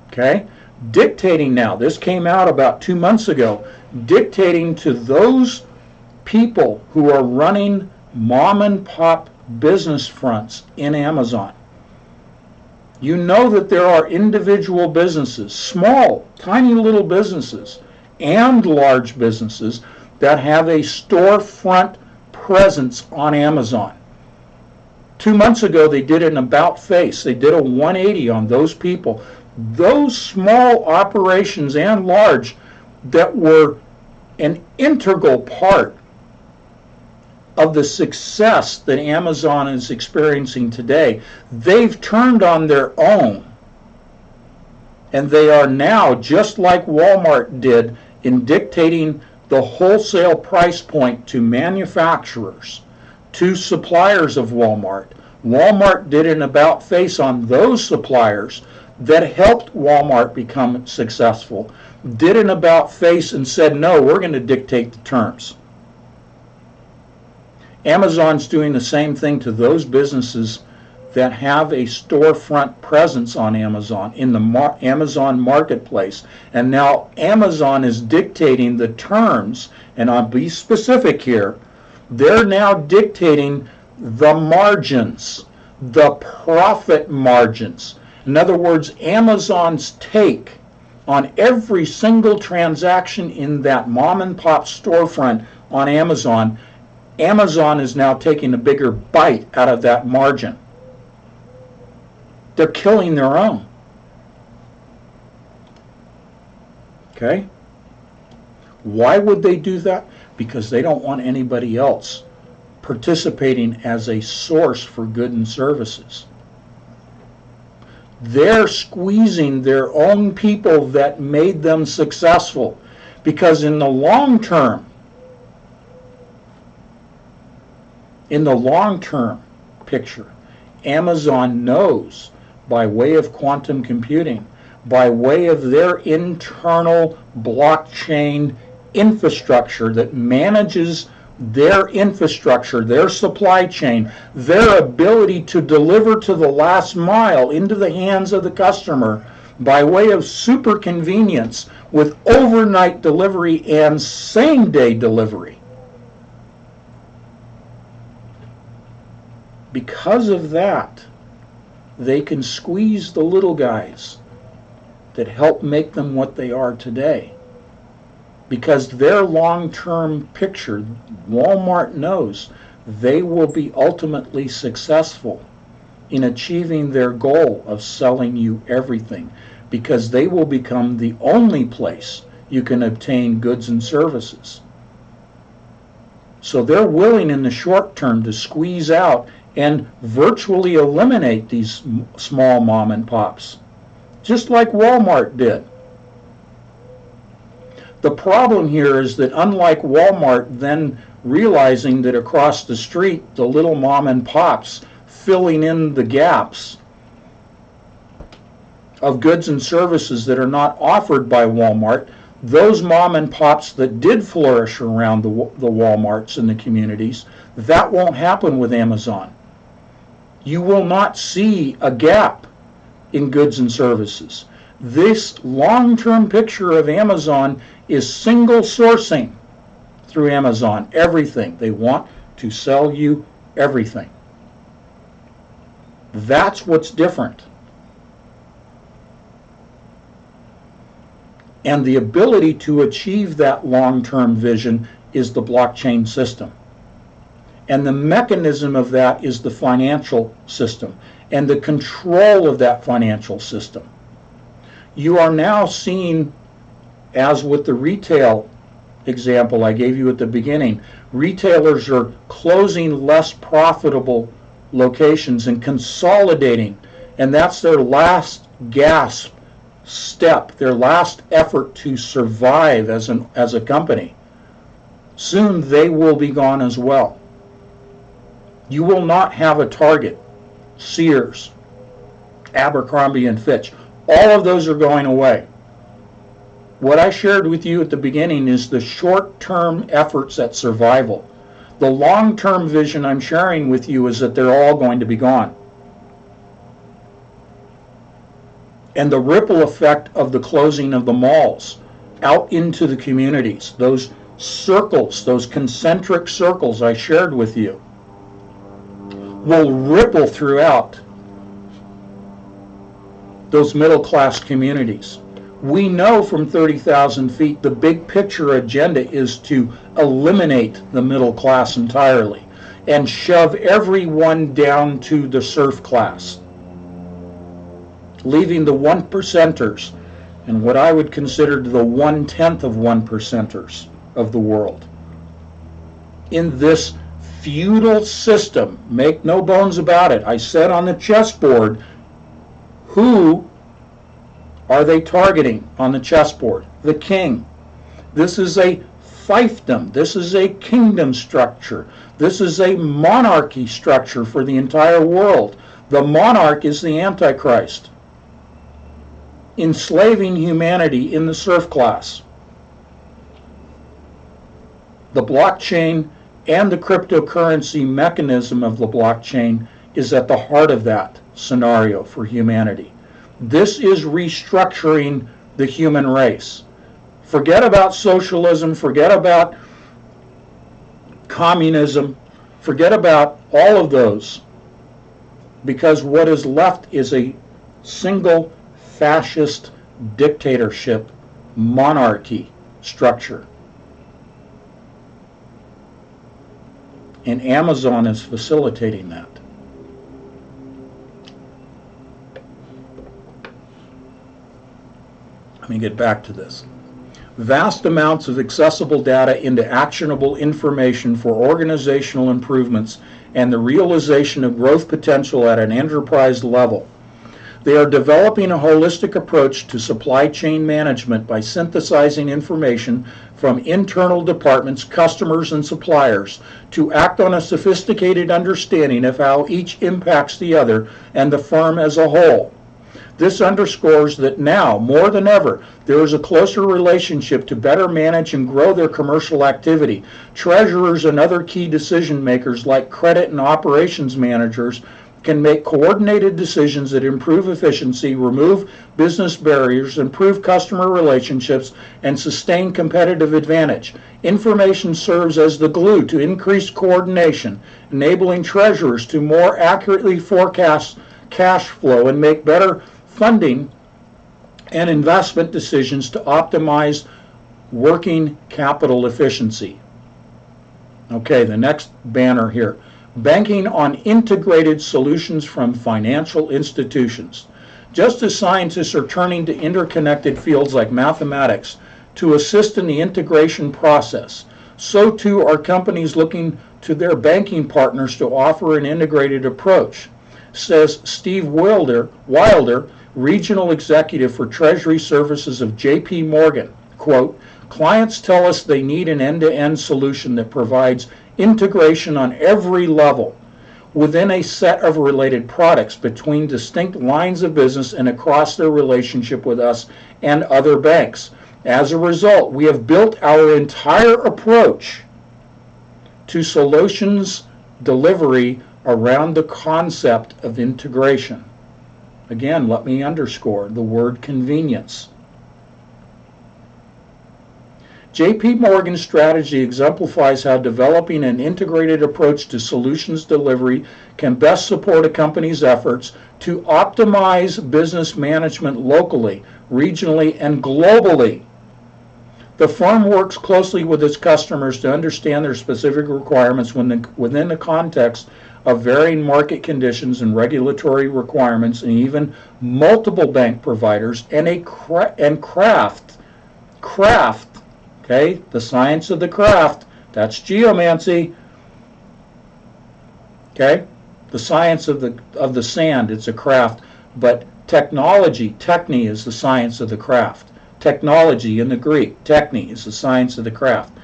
okay? Dictating now, this came out about 2 months ago, dictating to those people who are running mom and pop business fronts in Amazon. You know that there are individual businesses, small, tiny little businesses, and large businesses that have a storefront presence on Amazon. 2 months ago, they did an about face. They did a 180 on those people. Those small operations and large that were an integral part of the success that Amazon is experiencing today, they've turned on their own. And they are now, just like Walmart did, in dictating the wholesale price point to manufacturers, to suppliers of Walmart. Walmart did an about face on those suppliers that helped Walmart become successful, did an about face and said, no, we're going to dictate the terms. Amazon's doing the same thing to those businesses that have a storefront presence on Amazon, in the Amazon marketplace. And now Amazon is dictating the terms, and I'll be specific here, they're now dictating the margins, the profit margins. In other words, Amazon's take on every single transaction in that mom and pop storefront on Amazon, Amazon is now taking a bigger bite out of that margin. They're killing their own. Okay? Why would they do that? Because they don't want anybody else participating as a source for goods and services. They're squeezing their own people that made them successful, because in the long term picture, Amazon knows, by way of quantum computing, by way of their internal blockchain infrastructure that manages their infrastructure, their supply chain, their ability to deliver to the last mile into the hands of the customer by way of super convenience with overnight delivery and same-day delivery. Because of that, they can squeeze the little guys that help make them what they are today. Because their long-term picture, Walmart knows they will be ultimately successful in achieving their goal of selling you everything, because they will become the only place you can obtain goods and services. So they're willing in the short term to squeeze out and virtually eliminate these small mom and pops, just like Walmart did. The problem here is that, unlike Walmart then realizing that across the street, the little mom and pops filling in the gaps of goods and services that are not offered by Walmart, those mom and pops that did flourish around the Walmarts and the communities, that won't happen with Amazon. You will not see a gap in goods and services. This long-term picture of Amazon is single sourcing through Amazon, everything. They want to sell you everything. That's what's different. And the ability to achieve that long-term vision is the blockchain system. And the mechanism of that is the financial system and the control of that financial system. You are now seeing, as with the retail example I gave you at the beginning, retailers are closing less profitable locations and consolidating, and that's their last gasp step, their last effort to survive as a company. Soon they will be gone as well. You will not have a Target, Sears, Abercrombie and Fitch. All of those are going away. What I shared with you at the beginning is the short-term efforts at survival. The long-term vision I'm sharing with you is that they're all going to be gone. And the ripple effect of the closing of the malls out into the communities, those circles, those concentric circles I shared with you, will ripple throughout those middle-class communities. We know from 30,000 feet the big picture agenda is to eliminate the middle class entirely and shove everyone down to the serf class, leaving the 1%ers and what I would consider the 1/10 of 1%ers of the world in this feudal system. Make no bones about it. I said on the chessboard, who are they targeting on the chessboard? The king. This is a fiefdom. This is a kingdom structure. This is a monarchy structure for the entire world. The monarch is the Antichrist, enslaving humanity in the serf class. The blockchain and the cryptocurrency mechanism of the blockchain is at the heart of that scenario for humanity. This is restructuring the human race. Forget about socialism, forget about communism, forget about all of those, because what is left is a single fascist dictatorship monarchy structure. And Amazon is facilitating that. Let me get back to this. Vast amounts of accessible data into actionable information for organizational improvements and the realization of growth potential at an enterprise level. They are developing a holistic approach to supply chain management by synthesizing information from internal departments, customers, and suppliers to act on a sophisticated understanding of how each impacts the other and the firm as a whole. This underscores that now, more than ever, there is a closer relationship to better manage and grow their commercial activity. Treasurers and other key decision makers like credit and operations managers can make coordinated decisions that improve efficiency, remove business barriers, improve customer relationships, and sustain competitive advantage. Information serves as the glue to increased coordination, enabling treasurers to more accurately forecast cash flow and make better funding and investment decisions to optimize working capital efficiency. Okay, the next banner here. Banking on integrated solutions from financial institutions. Just as scientists are turning to interconnected fields like mathematics to assist in the integration process, so too are companies looking to their banking partners to offer an integrated approach, says Steve Wilder, regional executive for Treasury Services of J.P. Morgan. Quote, clients tell us they need an end-to-end solution that provides integration on every level within a set of related products between distinct lines of business and across their relationship with us and other banks. As a result, we have built our entire approach to solutions delivery around the concept of integration. Again, let me underscore the word convenience. J.P. Morgan's strategy exemplifies how developing an integrated approach to solutions delivery can best support a company's efforts to optimize business management locally, regionally, and globally. The firm works closely with its customers to understand their specific requirements within the context of varying market conditions and regulatory requirements, and even multiple bank providers, and craft, okay, the science of the craft, that's geomancy, okay, the science of the sand, it's a craft, but technology, techne, is the science of the craft. Technology in the Greek, techne, is the science of the craft.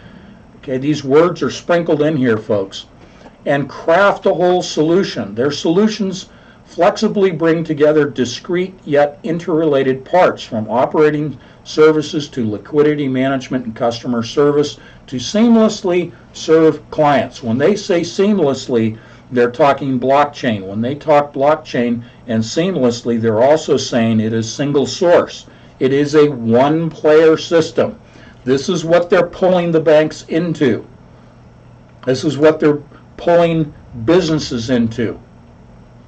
Okay, these words are sprinkled in here, folks. And craft a whole solution. Their solutions flexibly bring together discrete yet interrelated parts, from operating services to liquidity management and customer service, to seamlessly serve clients. When they say seamlessly, they're talking blockchain. When they talk blockchain and seamlessly, they're also saying it is single source. It is a one-player system. This is what they're pulling the banks into. This is what they're pulling businesses into.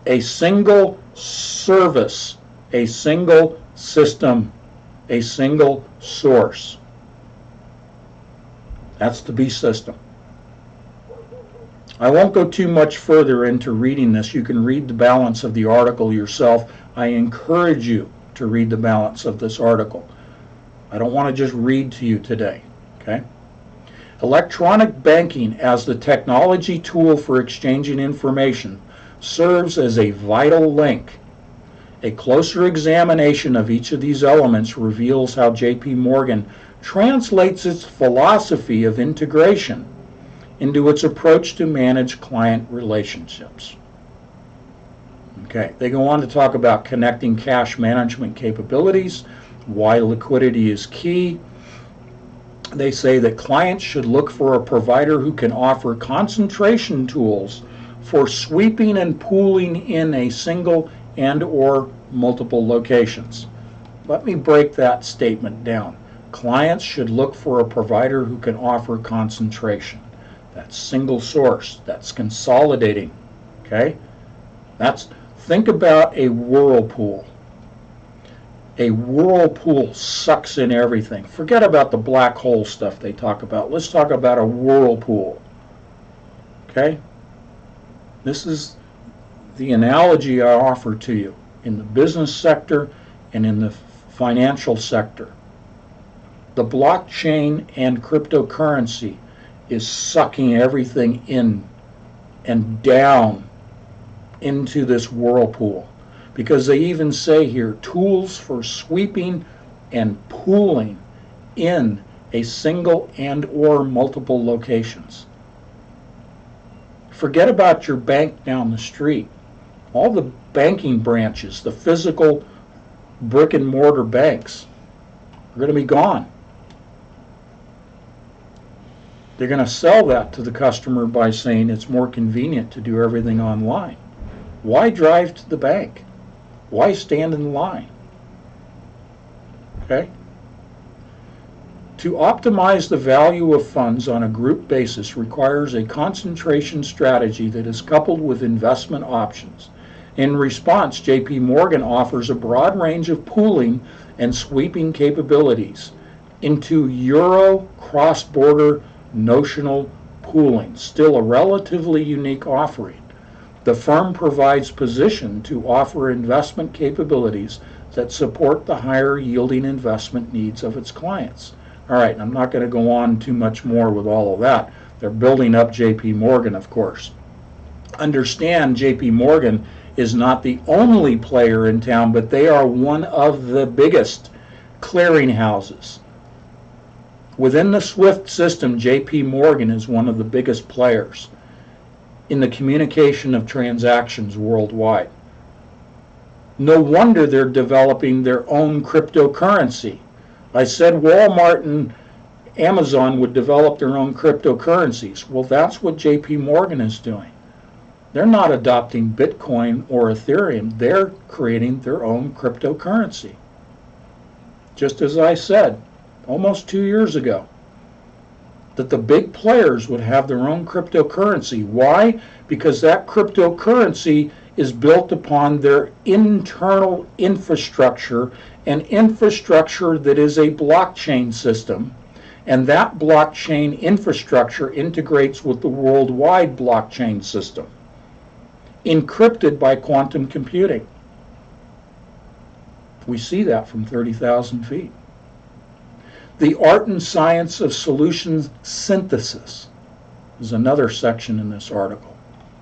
A single service, a single system, a single source. That's the B system. I won't go too much further into reading this. You can read the balance of the article yourself. I encourage you to read the balance of this article. I don't want to just read to you today, okay? Electronic banking as the technology tool for exchanging information serves as a vital link. A closer examination of each of these elements reveals how J.P. Morgan translates its philosophy of integration into its approach to manage client relationships. Okay, they go on to talk about connecting cash management capabilities, why liquidity is key. They say that clients should look for a provider who can offer concentration tools for sweeping and pooling in a single and or multiple locations. Let me break that statement down. Clients should look for a provider who can offer concentration. That's single source. That's consolidating. Okay? Think about a whirlpool. A whirlpool sucks in everything. Forget about the black hole stuff they talk about. Let's talk about a whirlpool. Okay? This is the analogy I offer to you in the business sector and in the financial sector. The blockchain and cryptocurrency is sucking everything in and down into this whirlpool, because they even say here tools for sweeping and pooling in a single and or multiple locations. Forget about your bank down the street. All the banking branches, the physical brick and mortar banks, are going to be gone. They're going to sell that to the customer by saying it's more convenient to do everything online. Why drive to the bank? Why stand in line? Okay? To optimize the value of funds on a group basis requires a concentration strategy that is coupled with investment options. In response, J.P. Morgan offers a broad range of pooling and sweeping capabilities into Euro cross-border notional pooling, still a relatively unique offering. The firm provides position to offer investment capabilities that support the higher yielding investment needs of its clients. All right, I'm not going to go on too much more with all of that. They're building up J.P. Morgan, of course. Understand, J.P. Morgan is not the only player in town, but they are one of the biggest clearinghouses. Within the SWIFT system, J.P. Morgan is one of the biggest players in the communication of transactions worldwide. No wonder they're developing their own cryptocurrency. I said Walmart and Amazon would develop their own cryptocurrencies. Well, that's what J.P. Morgan is doing. They're not adopting Bitcoin or Ethereum. They're creating their own cryptocurrency. Just as I said almost 2 years ago, that the big players would have their own cryptocurrency. Why? Because that cryptocurrency is built upon their internal infrastructure, an infrastructure that is a blockchain system, and that blockchain infrastructure integrates with the worldwide blockchain system, encrypted by quantum computing. We see that from 30,000 feet. The art and science of solution synthesis is another section in this article,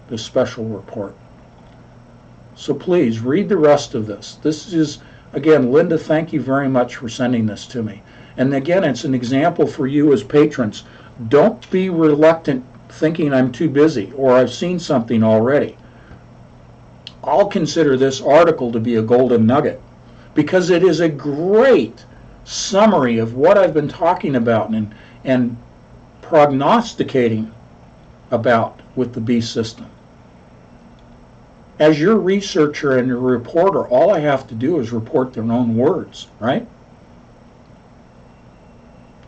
this special report. So please read the rest of this. This is, again, Linda, thank you very much for sending this to me. And again, it's an example for you as patrons. Don't be reluctant thinking I'm too busy or I've seen something already. I'll consider this article to be a golden nugget because it is a great summary of what I've been talking about and prognosticating about with the beast system. As your researcher and your reporter, all I have to do is report their own words, right?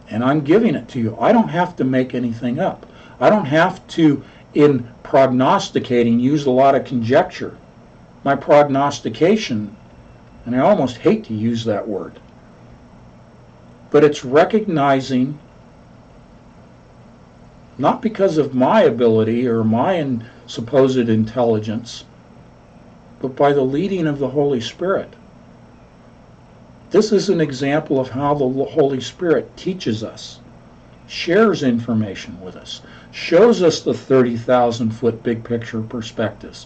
And I'm giving it to you. I don't have to make anything up. I don't have to, in prognosticating, use a lot of conjecture. My prognostication, and I almost hate to use that word, but it's recognizing, not because of my ability or my supposed intelligence, but by the leading of the Holy Spirit. This is an example of how the Holy Spirit teaches us, shares information with us, shows us the 30,000-foot big picture perspective,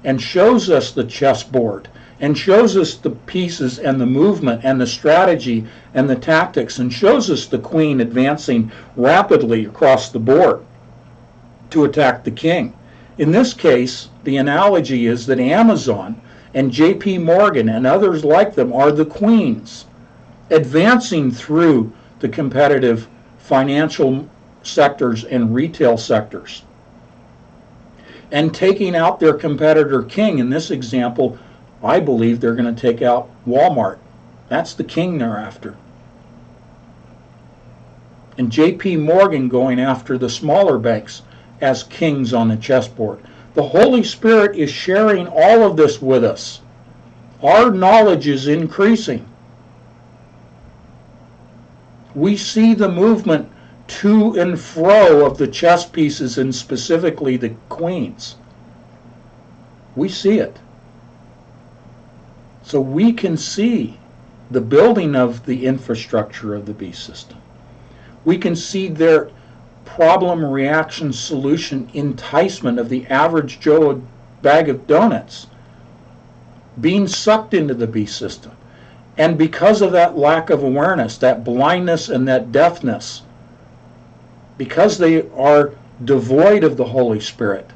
and shows us the chessboard, and shows us the pieces and the movement and the strategy and the tactics, and shows us the queen advancing rapidly across the board to attack the king. In this case, the analogy is that Amazon and J.P. Morgan and others like them are the queens, advancing through the competitive financial sectors and retail sectors, and taking out their competitor king. In this example, I believe they're going to take out Walmart. That's the king they're after. And J.P. Morgan going after the smaller banks as kings on the chessboard. The Holy Spirit is sharing all of this with us. Our knowledge is increasing. We see the movement to and fro of the chess pieces, and specifically the queens. We see it. So we can see the building of the infrastructure of the beast system. We can see their problem, reaction, solution, enticement of the average Joe bag of donuts being sucked into the beast system. And because of that lack of awareness, that blindness and that deafness, because they are devoid of the Holy Spirit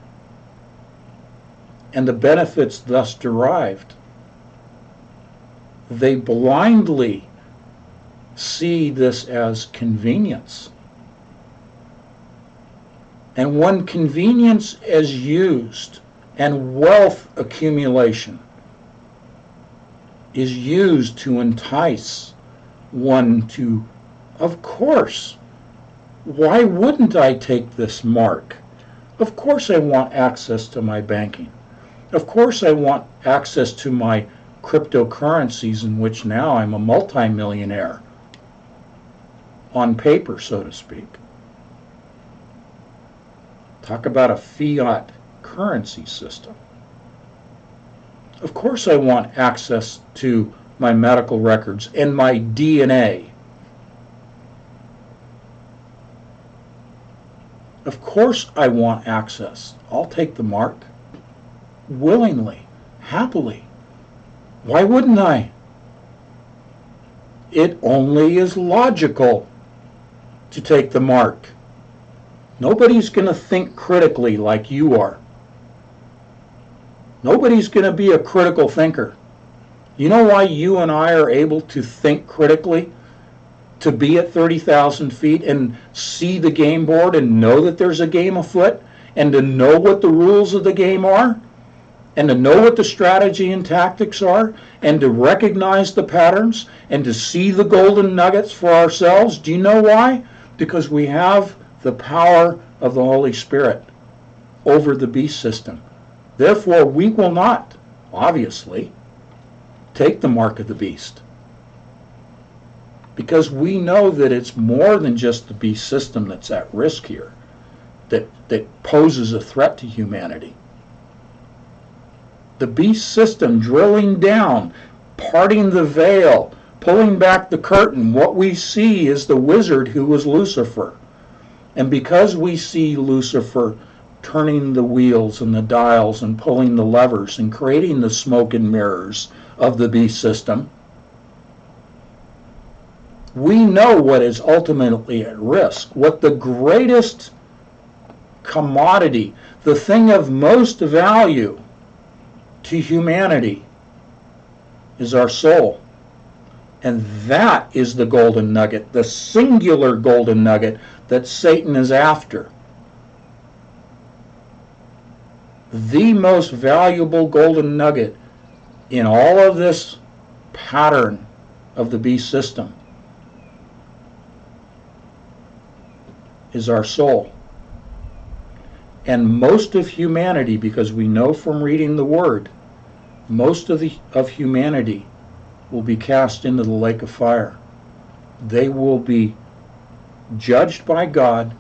and the benefits thus derived, they blindly see this as convenience. And when convenience is used and wealth accumulation is used to entice one to, of course, why wouldn't I take this mark? Of course I want access to my banking. Of course I want access to my cryptocurrencies, in which now I'm a multimillionaire on paper, so to speak. Talk about a fiat currency system. Of course I want access to my medical records and my DNA. Of course I want access. I'll take the mark willingly, happily. Why wouldn't I? It only is logical to take the mark. Nobody's going to think critically like you are. Nobody's going to be a critical thinker. You know why you and I are able to think critically? To be at 30,000 feet and see the game board and know that there's a game afoot, and to know what the rules of the game are, and to know what the strategy and tactics are, and to recognize the patterns, and to see the golden nuggets for ourselves. Do you know why? Because we have the power of the Holy Spirit over the beast system. Therefore, we will not, obviously, take the mark of the beast. Because we know that it's more than just the beast system that's at risk here, that poses a threat to humanity. The beast system drilling down, parting the veil, pulling back the curtain, what we see is the wizard who was Lucifer. And because we see Lucifer turning the wheels and the dials and pulling the levers and creating the smoke and mirrors of the beast system, we know what is ultimately at risk, what the greatest commodity, the thing of most value to humanity is our soul. And that is the golden nugget, the singular golden nugget that Satan is after. The most valuable golden nugget in all of this pattern of the beast system is our soul. And most of humanity, because we know from reading the Word, most of humanity will be cast into the lake of fire. They will be judged by God,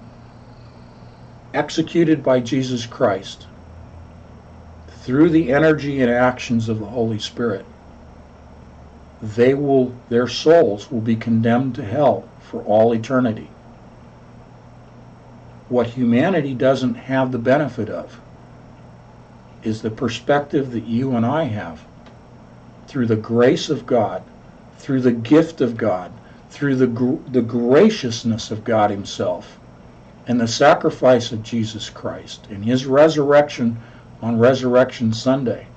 executed by Jesus Christ, through the energy and actions of the Holy Spirit. Their souls will be condemned to hell for all eternity. What humanity doesn't have the benefit of is the perspective that you and I have through the grace of God, through the gift of God, through the graciousness of God Himself, and the sacrifice of Jesus Christ and His resurrection on Resurrection Sunday.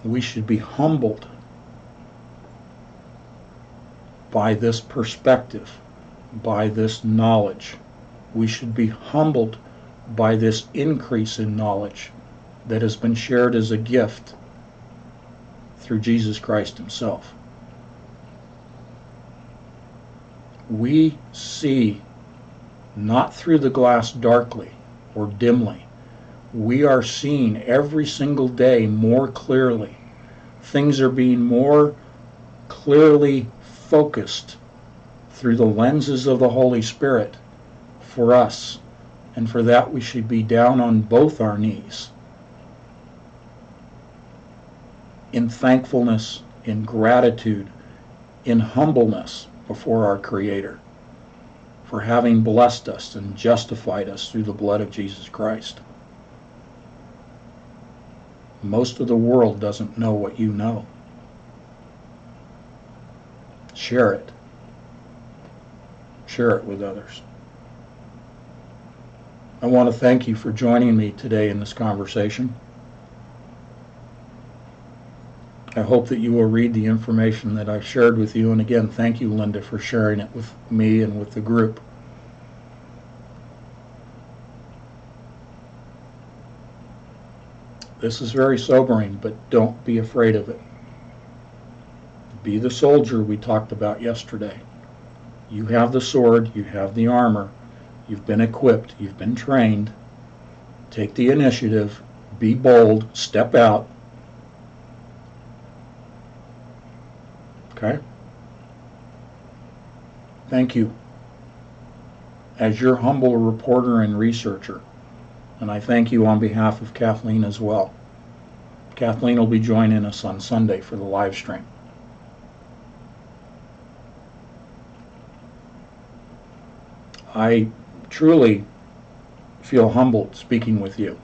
We should be humbled by this perspective, by this knowledge. We should be humbled by this increase in knowledge that has been shared as a gift through Jesus Christ Himself. We see not through the glass darkly or dimly. We are seeing every single day more clearly. Things are being more clearly focused through the lenses of the Holy Spirit for us. And for that we should be down on both our knees in thankfulness, in gratitude, in humbleness before our Creator for having blessed us and justified us through the blood of Jesus Christ. Most of the world doesn't know what you know. Share it. Share it with others. I want to thank you for joining me today in this conversation. I hope that you will read the information that I shared with you. And again, thank you, Linda, for sharing it with me and with the group. This is very sobering, but don't be afraid of it. Be the soldier we talked about yesterday. You have the sword, you have the armor, you've been equipped, you've been trained. Take the initiative, be bold, step out. Okay? Thank you. As your humble reporter and researcher. And I thank you on behalf of Kathleen as well. Kathleen will be joining us on Sunday for the live stream. I truly feel humbled speaking with you.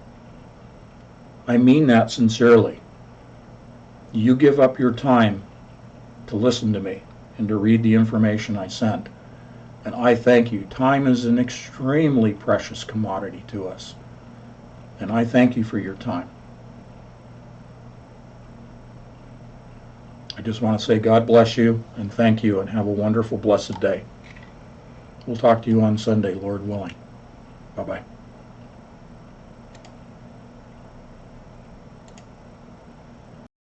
I mean that sincerely. You give up your time to listen to me and to read the information I send. And I thank you. Time is an extremely precious commodity to us. And I thank you for your time. I just want to say God bless you and thank you and have a wonderful, blessed day. We'll talk to you on Sunday, Lord willing. Bye-bye.